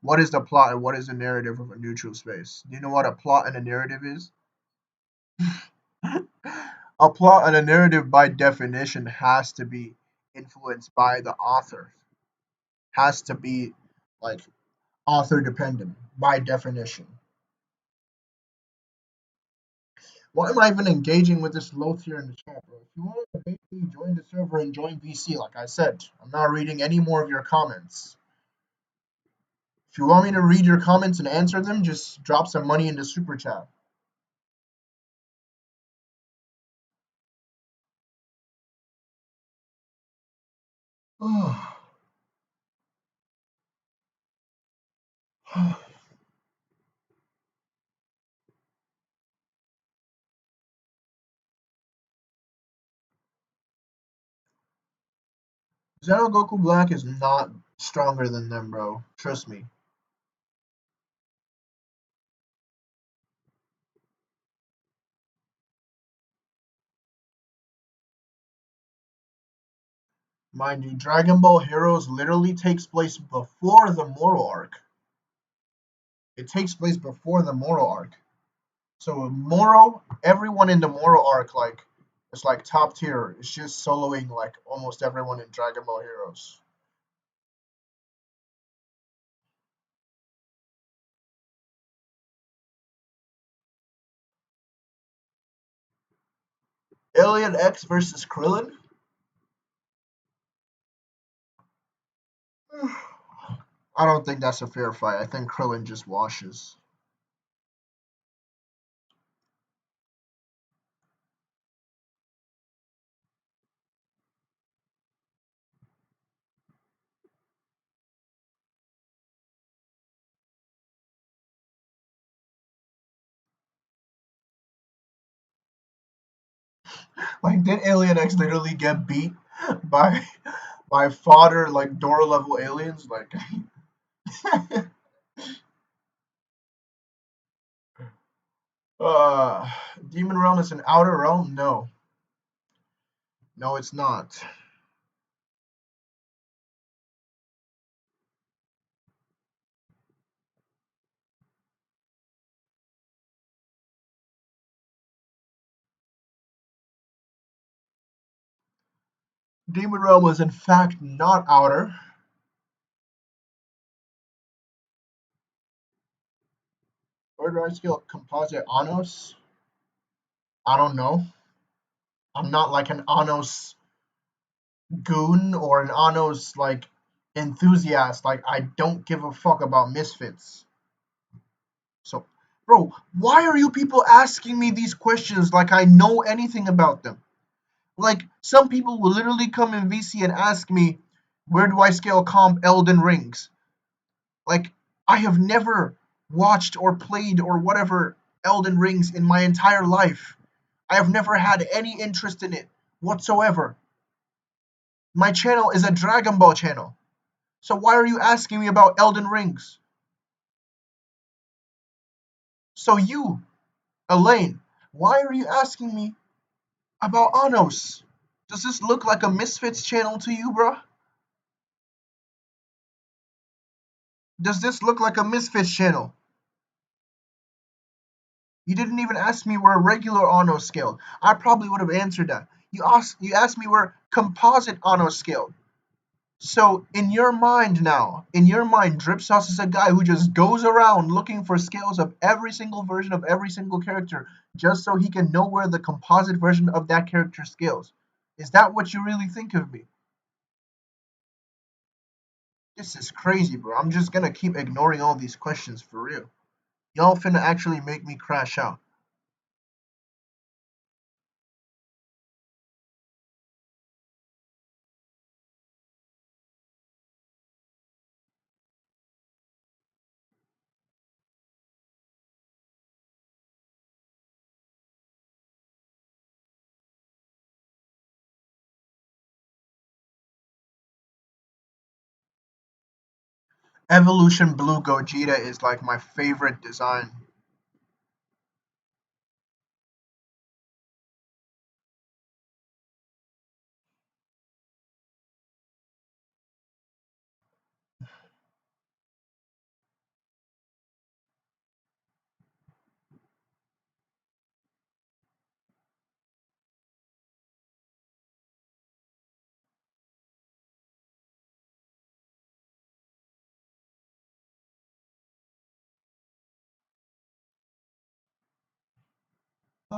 What is the plot and what is the narrative of a neutral space? Do you know what a plot and a narrative is? A plot and a narrative, by definition, has to be influenced by the author. Has to be like author dependent by definition. Why am I even engaging with this loath here in the chat, bro? If you want to basically join the server and join VC, like I said, I'm not reading any more of your comments. If you want me to read your comments and answer them, just drop some money into super chat. Goku Black is not stronger than them, bro. Trust me. Mind you, Dragon Ball Heroes literally takes place before the Moro arc. It takes place before the Moro arc. So Moro, everyone in the Moro arc, like, it's like top tier. It's just soloing like almost everyone in Dragon Ball Heroes. Alien X versus Krillin? I don't think that's a fair fight. I think Krillin just washes. Like, did Alien X literally get beat by fodder like Dora level aliens? Like, uh, Demon Realm is an outer realm? No, no, it's not. Demon Realm is in fact not outer. Where do I scale composite Anos? I don't know. I'm not like an Anos goon or an Anos like enthusiast. Like, I don't give a fuck about misfits. So, bro, why are you people asking me these questions like I know anything about them? Like, some people will literally come in VC and ask me, where do I scale comp Elden Rings? Like, I have never watched or played or whatever Elden Rings in my entire life. I have never had any interest in it whatsoever. My channel is a Dragon Ball channel. So why are you asking me about Elden Rings? So you, Elaine, why are you asking me about Anos? Does this look like a Misfits channel to you, bruh? Does this look like a Misfits channel? You didn't even ask me where a regular Anos scaled. I probably would have answered that. You asked me where composite Anos scaled. So in your mind now, Drip Sauce is a guy who just goes around looking for scales of every single version of every single character just so he can know where the composite version of that character scales. Is that what you really think of me? This is crazy, bro. I'm just gonna keep ignoring all these questions for real. Y'all finna actually make me crash out. Evolution Blue Gogeta is like my favorite design.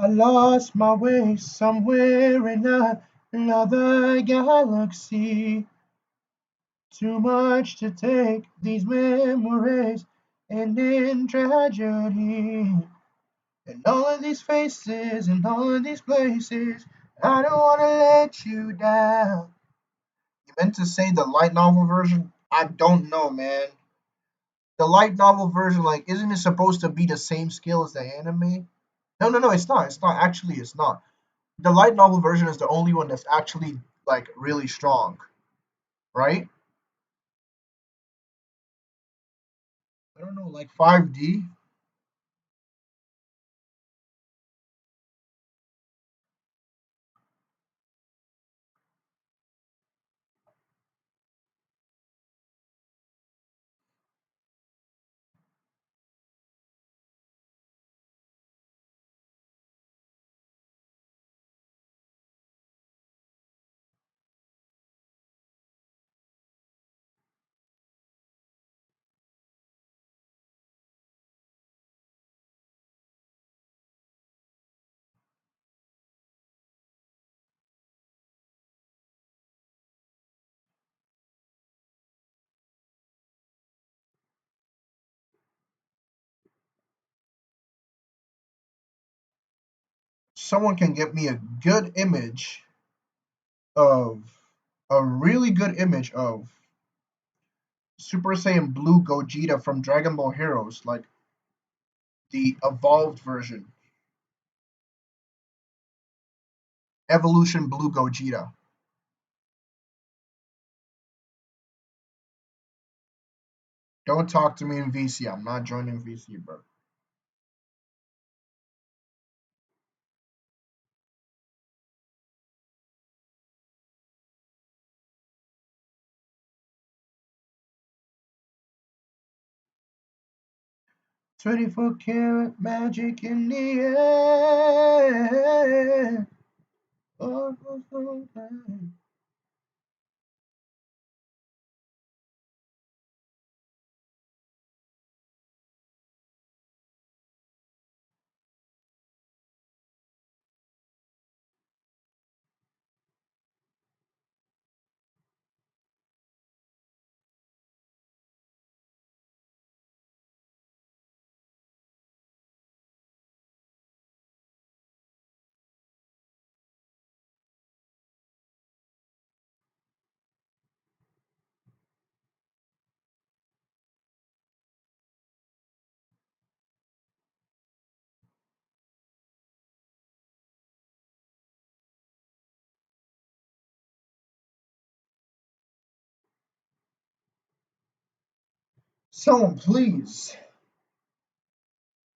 I lost my way somewhere in another galaxy. Too much to take these memories and in tragedy. And all of these faces and all of these places, I don't want to let you down. You meant to say the light novel version? I don't know, man. The light novel version, like, isn't it supposed to be the same scale as the anime? No, no, no, it's not. It's not. Actually, it's not. The light novel version is the only one that's actually like really strong, right? I don't know, like 5D. Someone can get me a good image of a really good image of Super Saiyan Blue Gogeta from Dragon Ball Heroes, like the evolved version. Evolution Blue Gogeta. Don't talk to me in VC. I'm not joining VC, bro. 24 karat magic in the air. Oh, oh, oh, oh. Someone, please.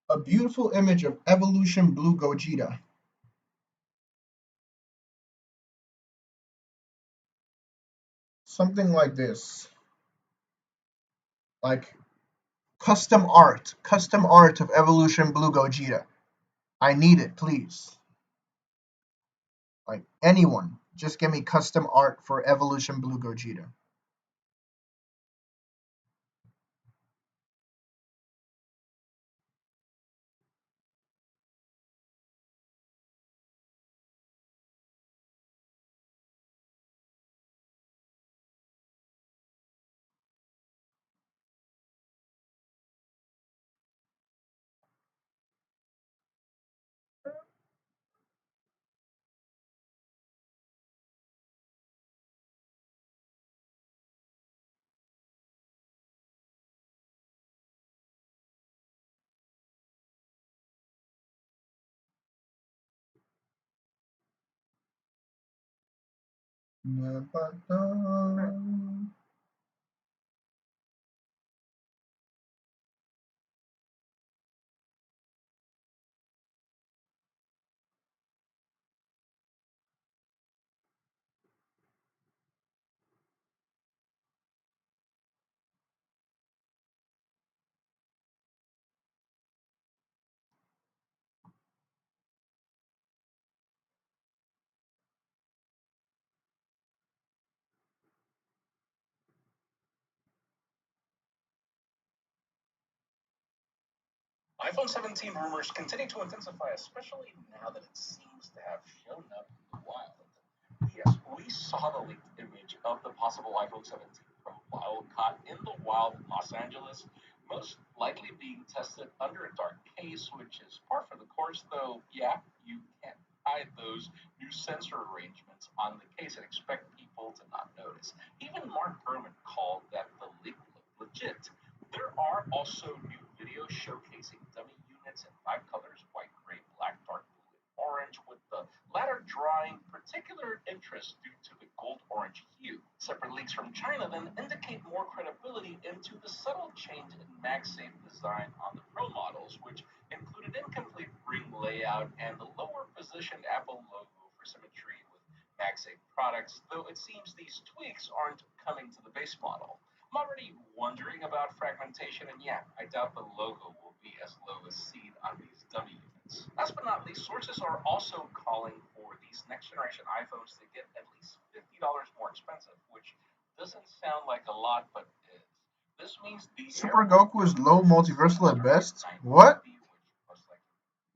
A beautiful image of Evolution Blue Gogeta. Something like this. Like custom art of Evolution Blue Gogeta. I need it, please. Like anyone, just give me custom art for Evolution Blue Gogeta. iPhone 17 rumors continue to intensify, especially now that it seems to have shown up in the wild. Yes, we saw the leaked image of the possible iPhone 17 profile caught in the wild in Los Angeles, most likely being tested under a dark case, which is par for the course, though, yeah, you can't hide those new sensor arrangements on the case and expect people to not notice. Even Mark Gurman called that the leak looked legit. There are also new videos showcasing dummy units in five colors: white, gray, black, dark blue, and orange, with the latter drawing particular interest due to the gold orange hue. Separate leaks from China then indicate more credibility into the subtle change in MagSafe design on the Pro models, which included incomplete ring layout and the lower positioned Apple logo for symmetry with MagSafe products, though it seems these tweaks aren't coming to the base model. I'm already wondering about fragmentation, and yeah, I doubt the logo will be as low as seen on these dummy units. Last but not least, sources are also calling for these next generation iPhones to get at least $50 more expensive, which doesn't sound like a lot, but is. This means the Super Goku is low multiversal at best? What?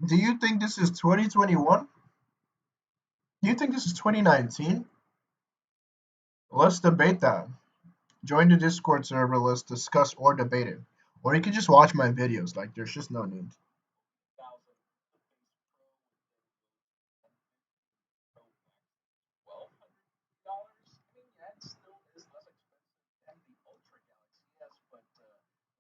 Do you think this is 2021? Do you think this is 2019? Let's debate that. Join the Discord server, let's discuss or debate it. Or you can just watch my videos, like there's just no need. $1,200. I mean, yeah, it still is less expensive than the Ultra Galaxy S, but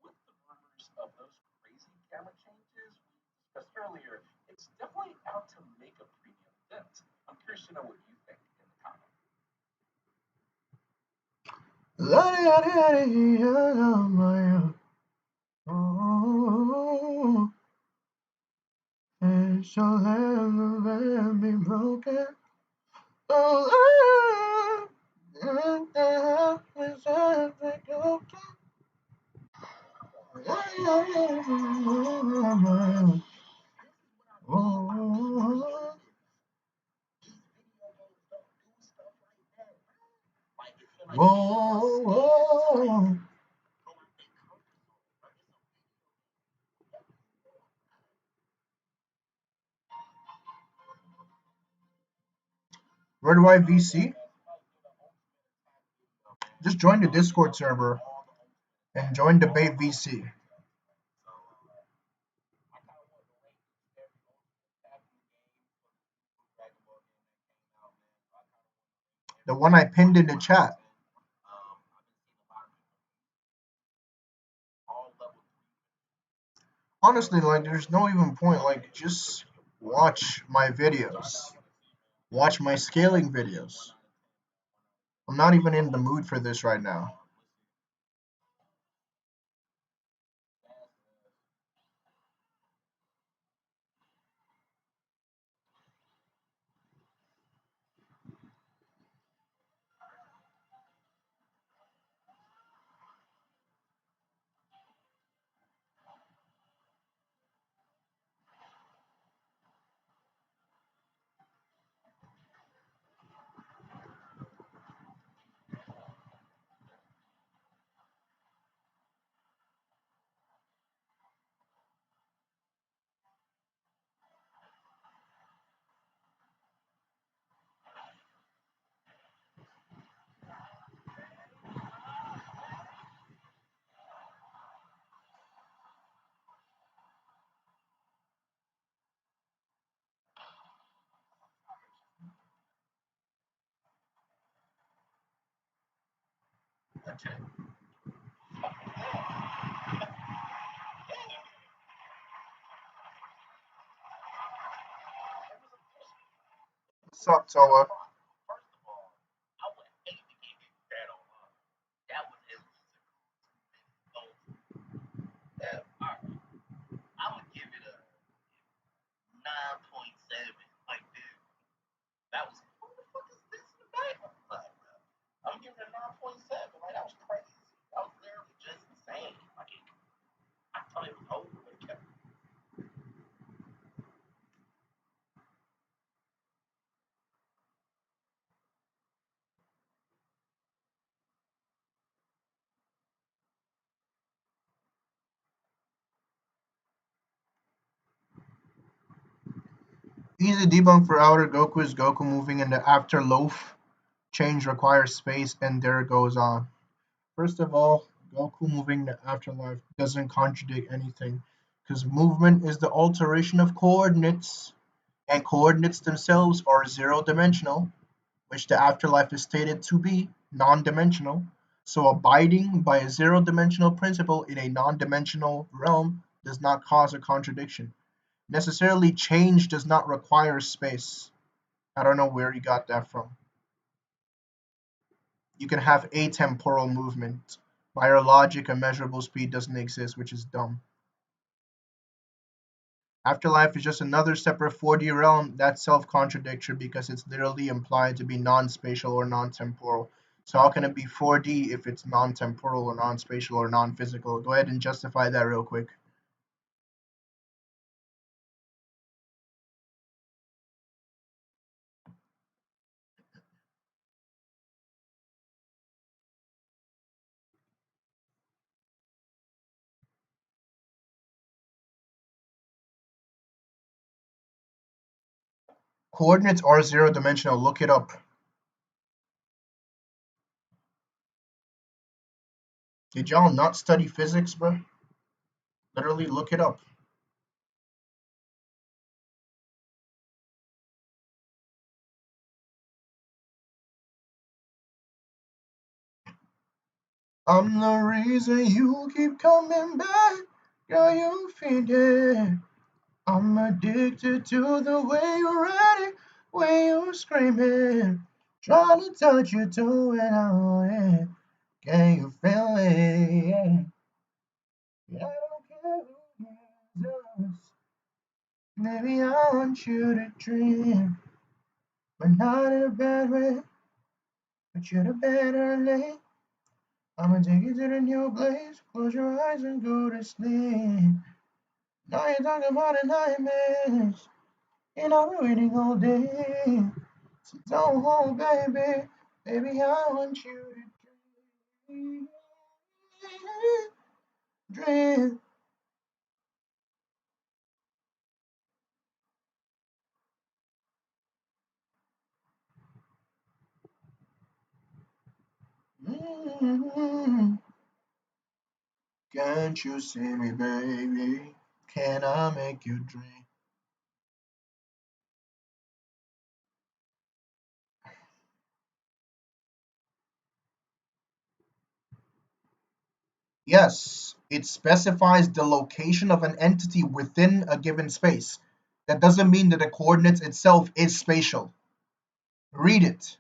with the rumors of those crazy camera changes we discussed earlier, it's definitely out to make a premium dent. I'm curious to know what you think in the comments. Oh, and shall never be broken. Oh, and the is every broken. Oh, oh, where do I VC? Just join the Discord server and join debate VC. The one I pinned in the chat. Honestly, like, there's no even point. Like, just watch my videos. Watch my scaling videos. I'm not even in the mood for this right now. What's up, Toa? Easy debunk for outer Goku is Goku moving in the afterlife. Change requires space, and there it goes on. First of all, Goku moving in the afterlife doesn't contradict anything, because movement is the alteration of coordinates, and coordinates themselves are zero-dimensional, which the afterlife is stated to be non-dimensional. So abiding by a zero-dimensional principle in a non-dimensional realm does not cause a contradiction. Necessarily, change does not require space. I don't know where you got that from. You can have atemporal movement. By your logic, a measurable speed doesn't exist, which is dumb. Afterlife is just another separate 4D realm that's self-contradictory because it's literally implied to be non-spatial or non-temporal. So how can it be 4D if it's non-temporal or non-spatial or non-physical? Go ahead and justify that real quick. Coordinates are zero-dimensional. Look it up. Did y'all not study physics, bro? Literally, look it up. I'm the reason you keep coming back. Girl, you feed it. I'm addicted to the way you're at it, way you're screaming. Trying to touch you to it, I want it. Can you feel it? Yeah. Yeah, I don't care who hears us. Maybe I want you to dream, but not in a bad way. But you're the better late. I'ma take you to the new place. Close your eyes and go to sleep. Now you're talking about the nightmares. And I've been waiting all day. So don't hold, baby. Baby, I want you to dream. Dream. Mm. Can't you see me, baby? Can I make you dream? Yes, it specifies the location of an entity within a given space. That doesn't mean that the coordinates itself is spatial. Read it.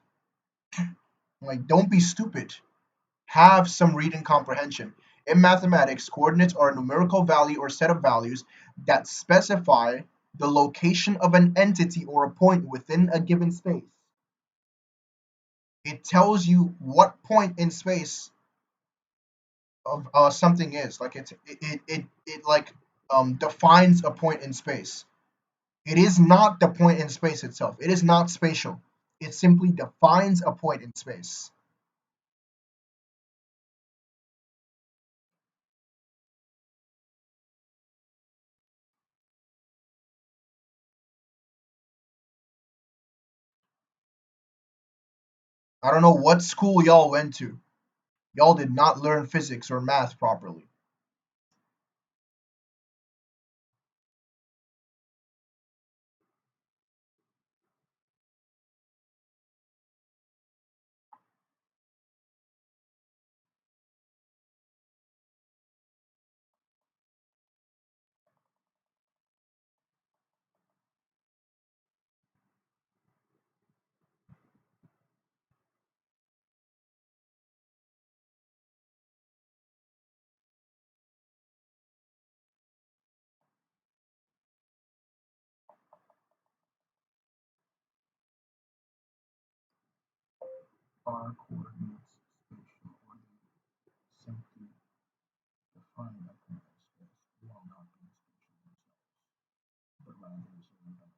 Like, don't be stupid. Have some reading comprehension. In mathematics, coordinates are a numerical value or set of values that specify the location of an entity or a point within a given space. It tells you what point in space of something is. Like it like defines a point in space. It is not the point in space itself. It is not spatial. It simply defines a point in space. I don't know what school y'all went to. Y'all did not learn physics or math properly. Are coordinates spatial or simply defined by point in space while not being spatial themselves, but rather zero-dimensional?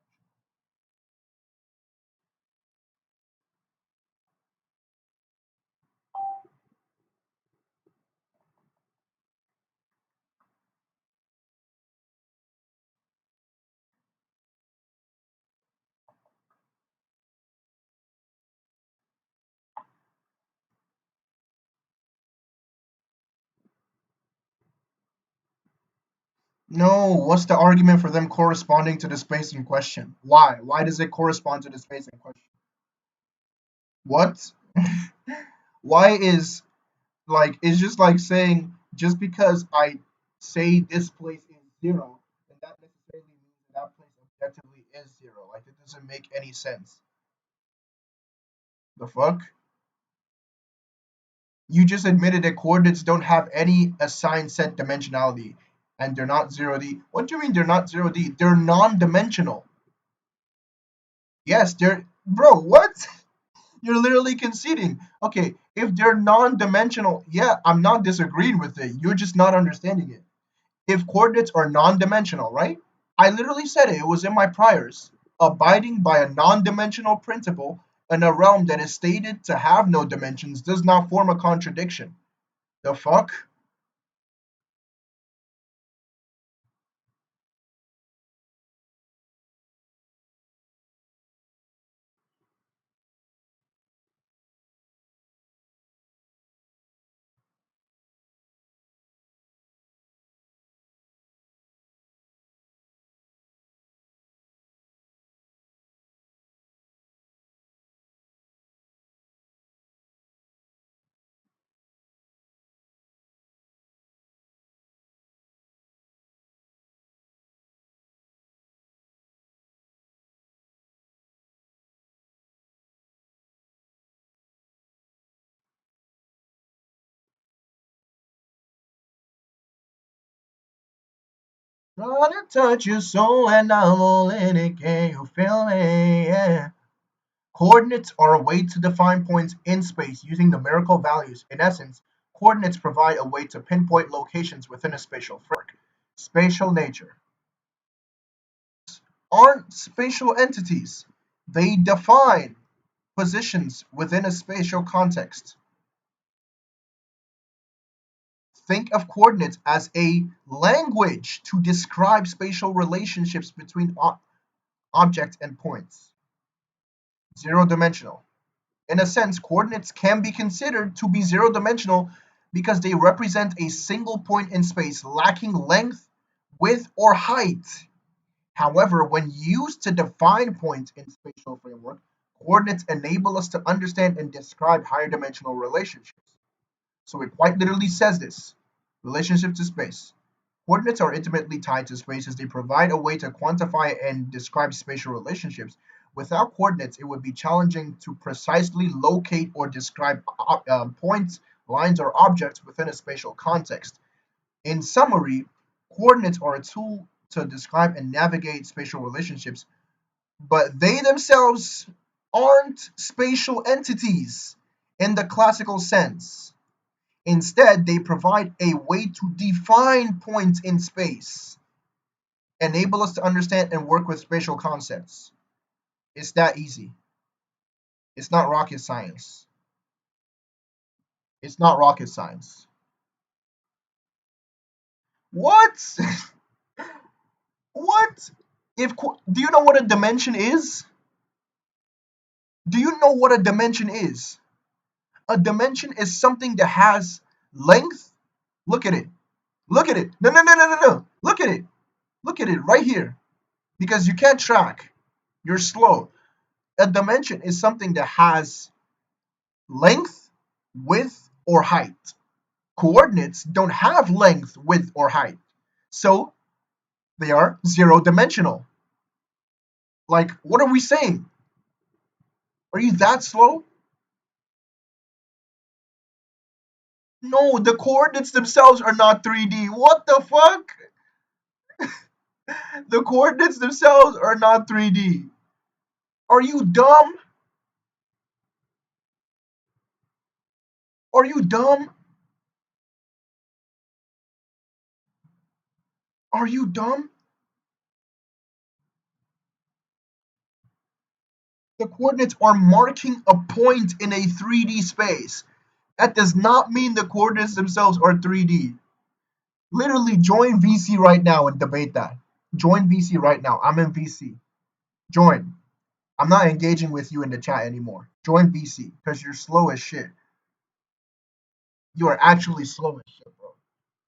No, what's the argument for them corresponding to the space in question? Why? Why does it correspond to the space in question? What? Why is like it's just like saying just because I say this place is zero, then that necessarily means that place objectively is zero. Like it doesn't make any sense. The fuck? You just admitted that coordinates don't have any assigned set dimensionality and they're not 0D. What do you mean they're not 0D? They're non-dimensional. Yes, they're bro, what? You're literally conceding. Okay, if they're non-dimensional, yeah, I'm not disagreeing with it. You're just not understanding it. If coordinates are non-dimensional, right? I literally said it. It was in my priors. Abiding by a non-dimensional principle in a realm that is stated to have no dimensions does not form a contradiction. The fuck? Try to touch your soul and I'm all in it. Can you feel me? Yeah. Coordinates are a way to define points in space using numerical values. In essence, coordinates provide a way to pinpoint locations within a spatial framework. Spatial nature aren't spatial entities. They define positions within a spatial context. Think of coordinates as a language to describe spatial relationships between objects and points. Zero-dimensional. In a sense, coordinates can be considered to be zero-dimensional because they represent a single point in space lacking length, width, or height. However, when used to define points in spatial framework, coordinates enable us to understand and describe higher dimensional relationships. So it quite literally says this. Relationship to space. Coordinates are intimately tied to space as they provide a way to quantify and describe spatial relationships. Without coordinates, it would be challenging to precisely locate or describe points, lines, or objects within a spatial context. In summary, coordinates are a tool to describe and navigate spatial relationships, but they themselves aren't spatial entities in the classical sense. Instead, they provide a way to define points in space, enable us to understand and work with spatial concepts. It's that easy. It's not rocket science. It's not rocket science. What? What? If do you know what a dimension is? Do you know what a dimension is? A dimension is something that has length. Look at it. Look at it. No, no, no, no, no, no. Look at it. Look at it right here. Because you can't track. You're slow. A dimension is something that has length, width, or height. Coordinates don't have length, width, or height. So they are zero-dimensional. Like, what are we saying? Are you that slow? No, the coordinates themselves are not 3D. What the fuck? The coordinates themselves are not 3D. Are you dumb? Are you dumb? Are you dumb? The coordinates are marking a point in a 3D space. That does not mean the coordinates themselves are 3D. Literally join VC right now and debate that. Join VC right now. I'm in VC. Join. I'm not engaging with you in the chat anymore. Join VC because you're slow as shit. You are actually slow as shit, bro.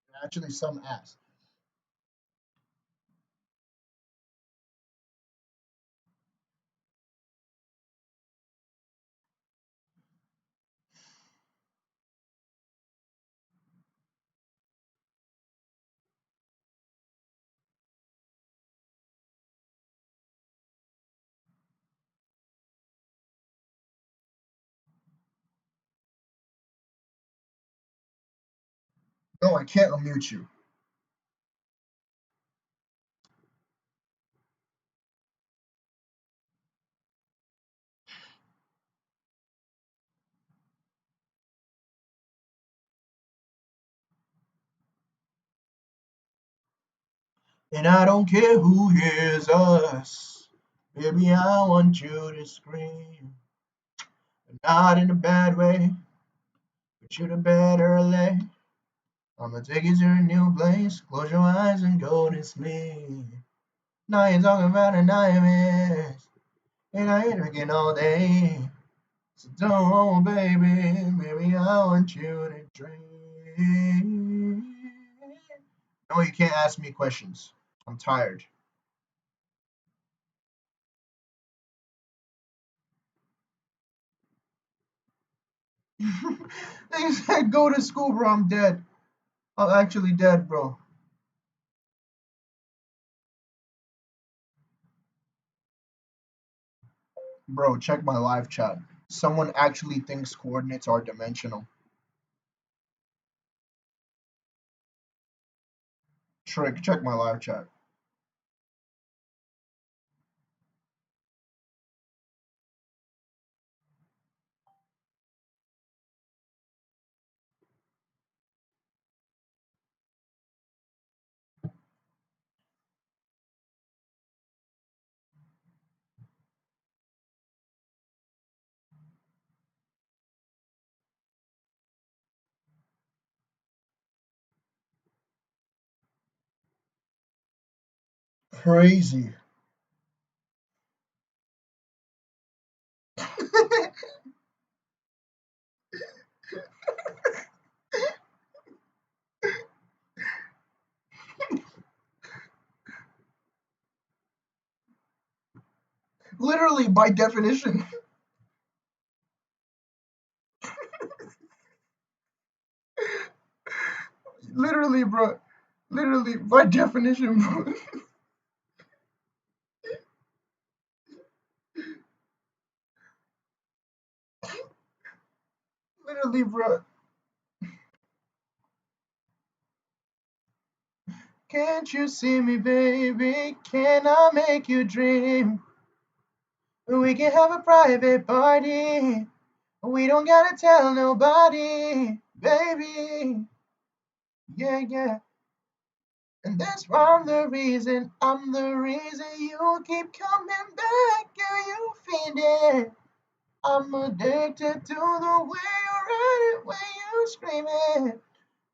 You're actually some ass. No, I can't unmute you. And I don't care who hears us. Baby, I want you to scream. Not in a bad way, but you would better lay. I'ma take you to a new place. Close your eyes and go to sleep. Now you're talking about a nightmare. And I ain't drinking all day. So don't, baby, baby, I want you to drink. No, you can't ask me questions. I'm tired. They said go to school, bro. I'm dead. I'm actually dead, bro. Bro, check my live chat. Someone actually thinks coordinates are dimensional. Trick, check my live chat. Crazy. Literally, by definition. Literally, bro. Literally, by definition, bro. Literally, bro. Can't you see me, baby? Can I make you dream? We can have a private party. We don't gotta tell nobody, baby. Yeah, yeah. And that's why I'm the reason you keep coming back. Girl, you fiend it. I'm addicted to the way you ride it, when you scream it.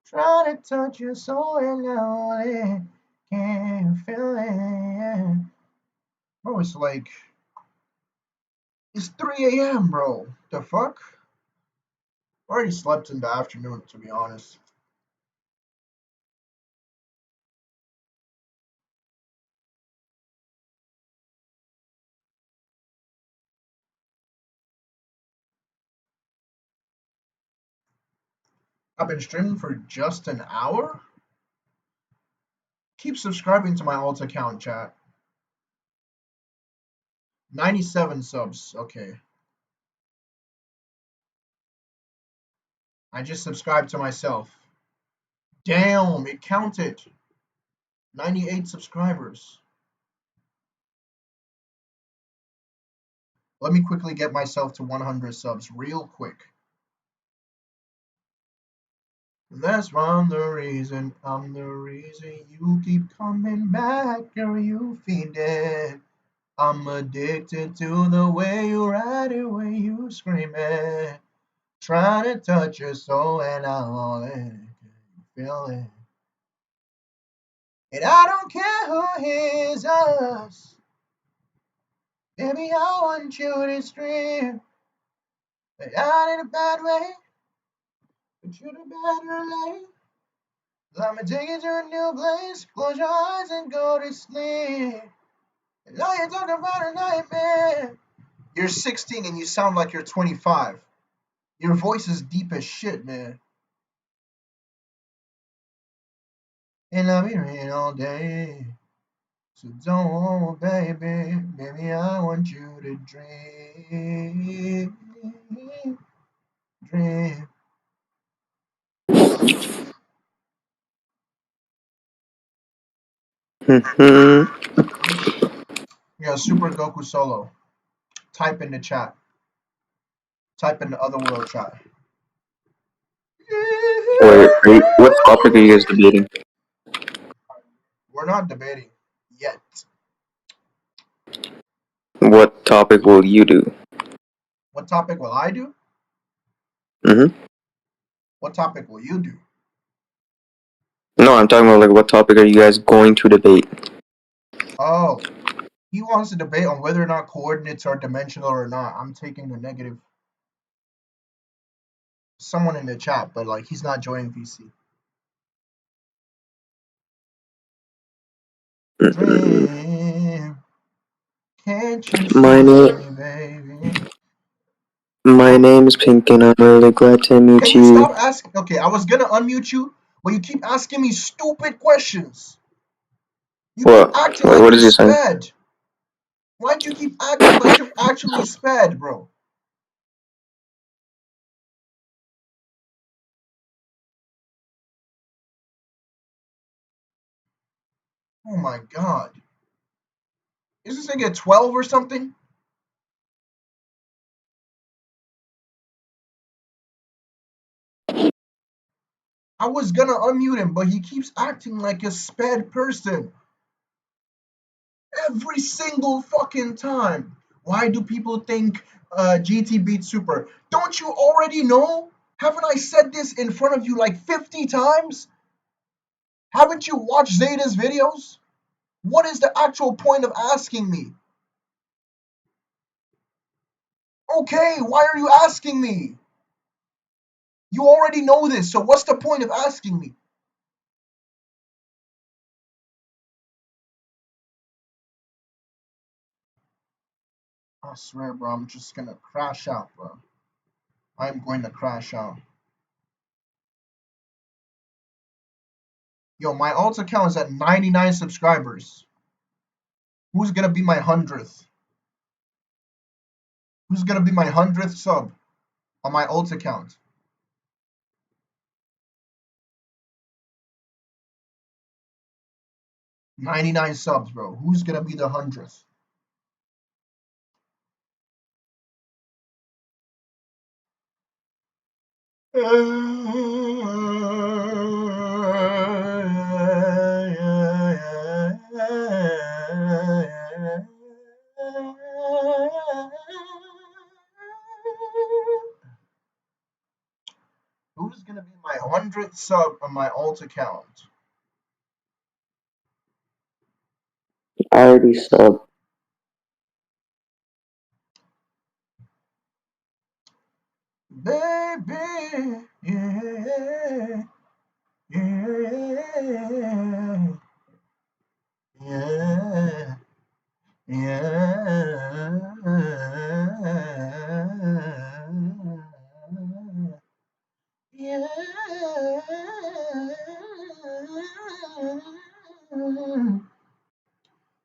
Trying to touch your soul and I can't feel it. Bro, it's like, it's 3 a.m., bro. The fuck? Already slept in the afternoon, to be honest. I've been streaming for just an hour? Keep subscribing to my alt account, chat. 97 subs, okay. I just subscribed to myself. Damn, it counted. 98 subscribers. Let me quickly get myself to 100 subs real quick. That's I'm the reason you keep coming back, girl, you fiend it. I'm addicted to the way you ride it, when you scream it. Trying to touch your soul and I want it. Can you feel it? And I don't care who hears us. Baby, I want you to scream. But not in a bad way. But you the better lay. Let me take you to a new place. Close your eyes and go to sleep. And now you're talking about a nightmare. You're 16 and you sound like you're 25. Your voice is deep as shit, man. And I'll be rain all day. So don't, baby, baby, I want you to dream, dream. Mhm. Yeah, Super Goku Solo. Type in the chat. Type in the Otherworld chat. What topic are you guys debating? We're not debating yet. What topic will you do? What topic will I do? Mhm. What topic will you do? No, I'm talking about like what topic are you guys going to debate? Oh, he wants to debate on whether or not coordinates are dimensional or not. I'm taking the negative. Someone in the chat, but like he's not joining VC. Dream, can't you My see name, me, baby? my name is Pink, and I'm really glad to meet Can you you. stop asking? Okay, I was gonna unmute you, but you keep asking me stupid questions. You keep What? acting What? like What you're is he saying? sped. Why do you keep acting like you're actually sped, bro? Oh my god. Is this nigga 12 or something? I was gonna unmute him, but he keeps acting like a sped person. Every single fucking time. Why do people think GT beats Super? Don't you already know? Haven't I said this in front of you like 50 times? Haven't you watched Zeta's videos? What is the actual point of asking me? Okay, why are you asking me? You already know this, so what's the point of asking me? I swear, bro, I'm just gonna crash out, bro. I'm going to crash out. Yo, my alt account is at 99 subscribers. Who's gonna be my 100th? Who's gonna be my 100th sub on my alt account? 99 subs, bro. Who's gonna be the 100th? Who's gonna be my 100th sub on my alt account? I already subbed. Baby, yeah, yeah, yeah, yeah, yeah.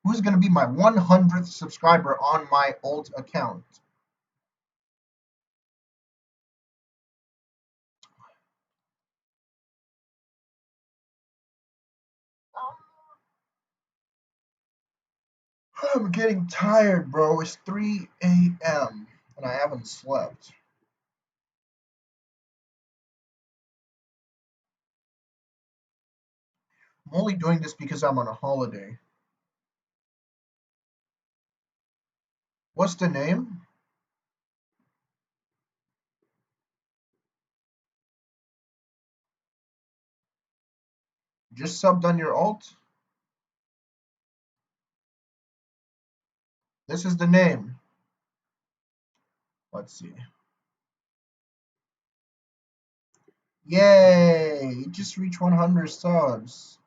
Who's gonna be my 100th subscriber on my alt account? I'm getting tired, bro. It's 3 a.m. and I haven't slept. I'm only doing this because I'm on a holiday. What's the name? Just subbed on your alt? This is the name. Let's see. Yay! You just reached 100 subs.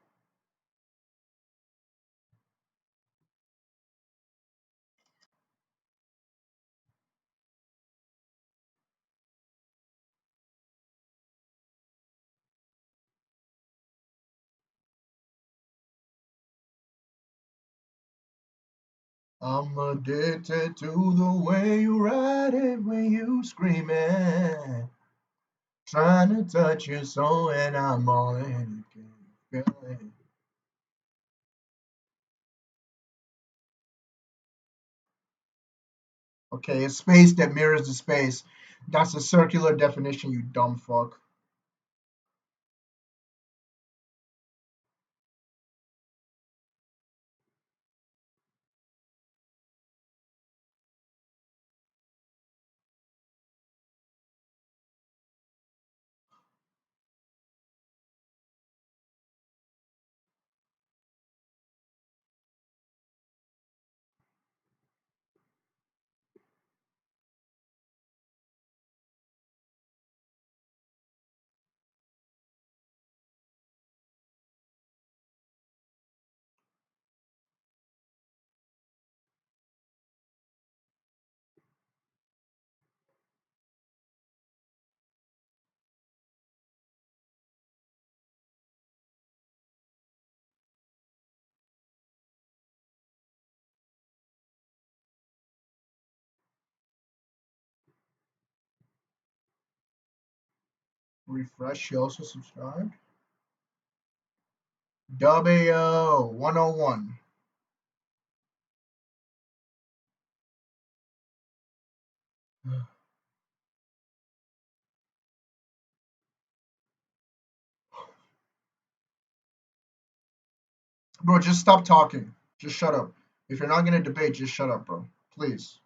I'm addicted to the way you ride it when you scream it. Trying to touch your soul and I'm all in it. Feel it. Okay, a space that mirrors the space. That's a circular definition, you dumb fuck. Refresh, she also subscribed. WO 101. Bro, just stop talking. Just shut up. If you're not gonna debate, just shut up, bro. Please.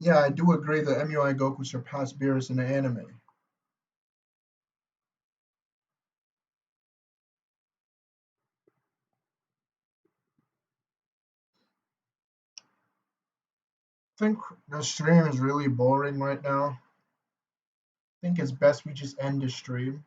Yeah, I do agree that MUI Goku surpassed Beerus in the anime. I think the stream is really boring right now. I think it's best we just end the stream.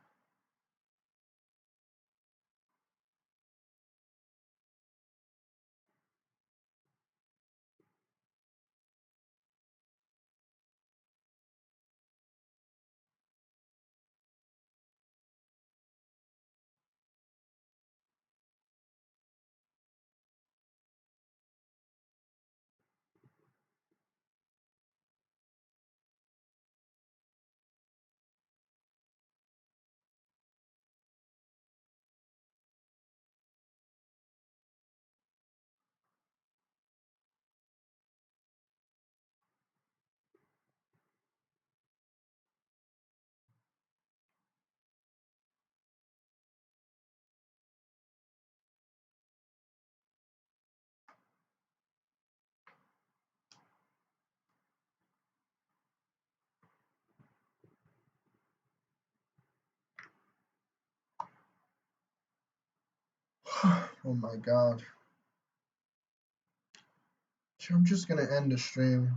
Oh my god. I'm just gonna end the stream.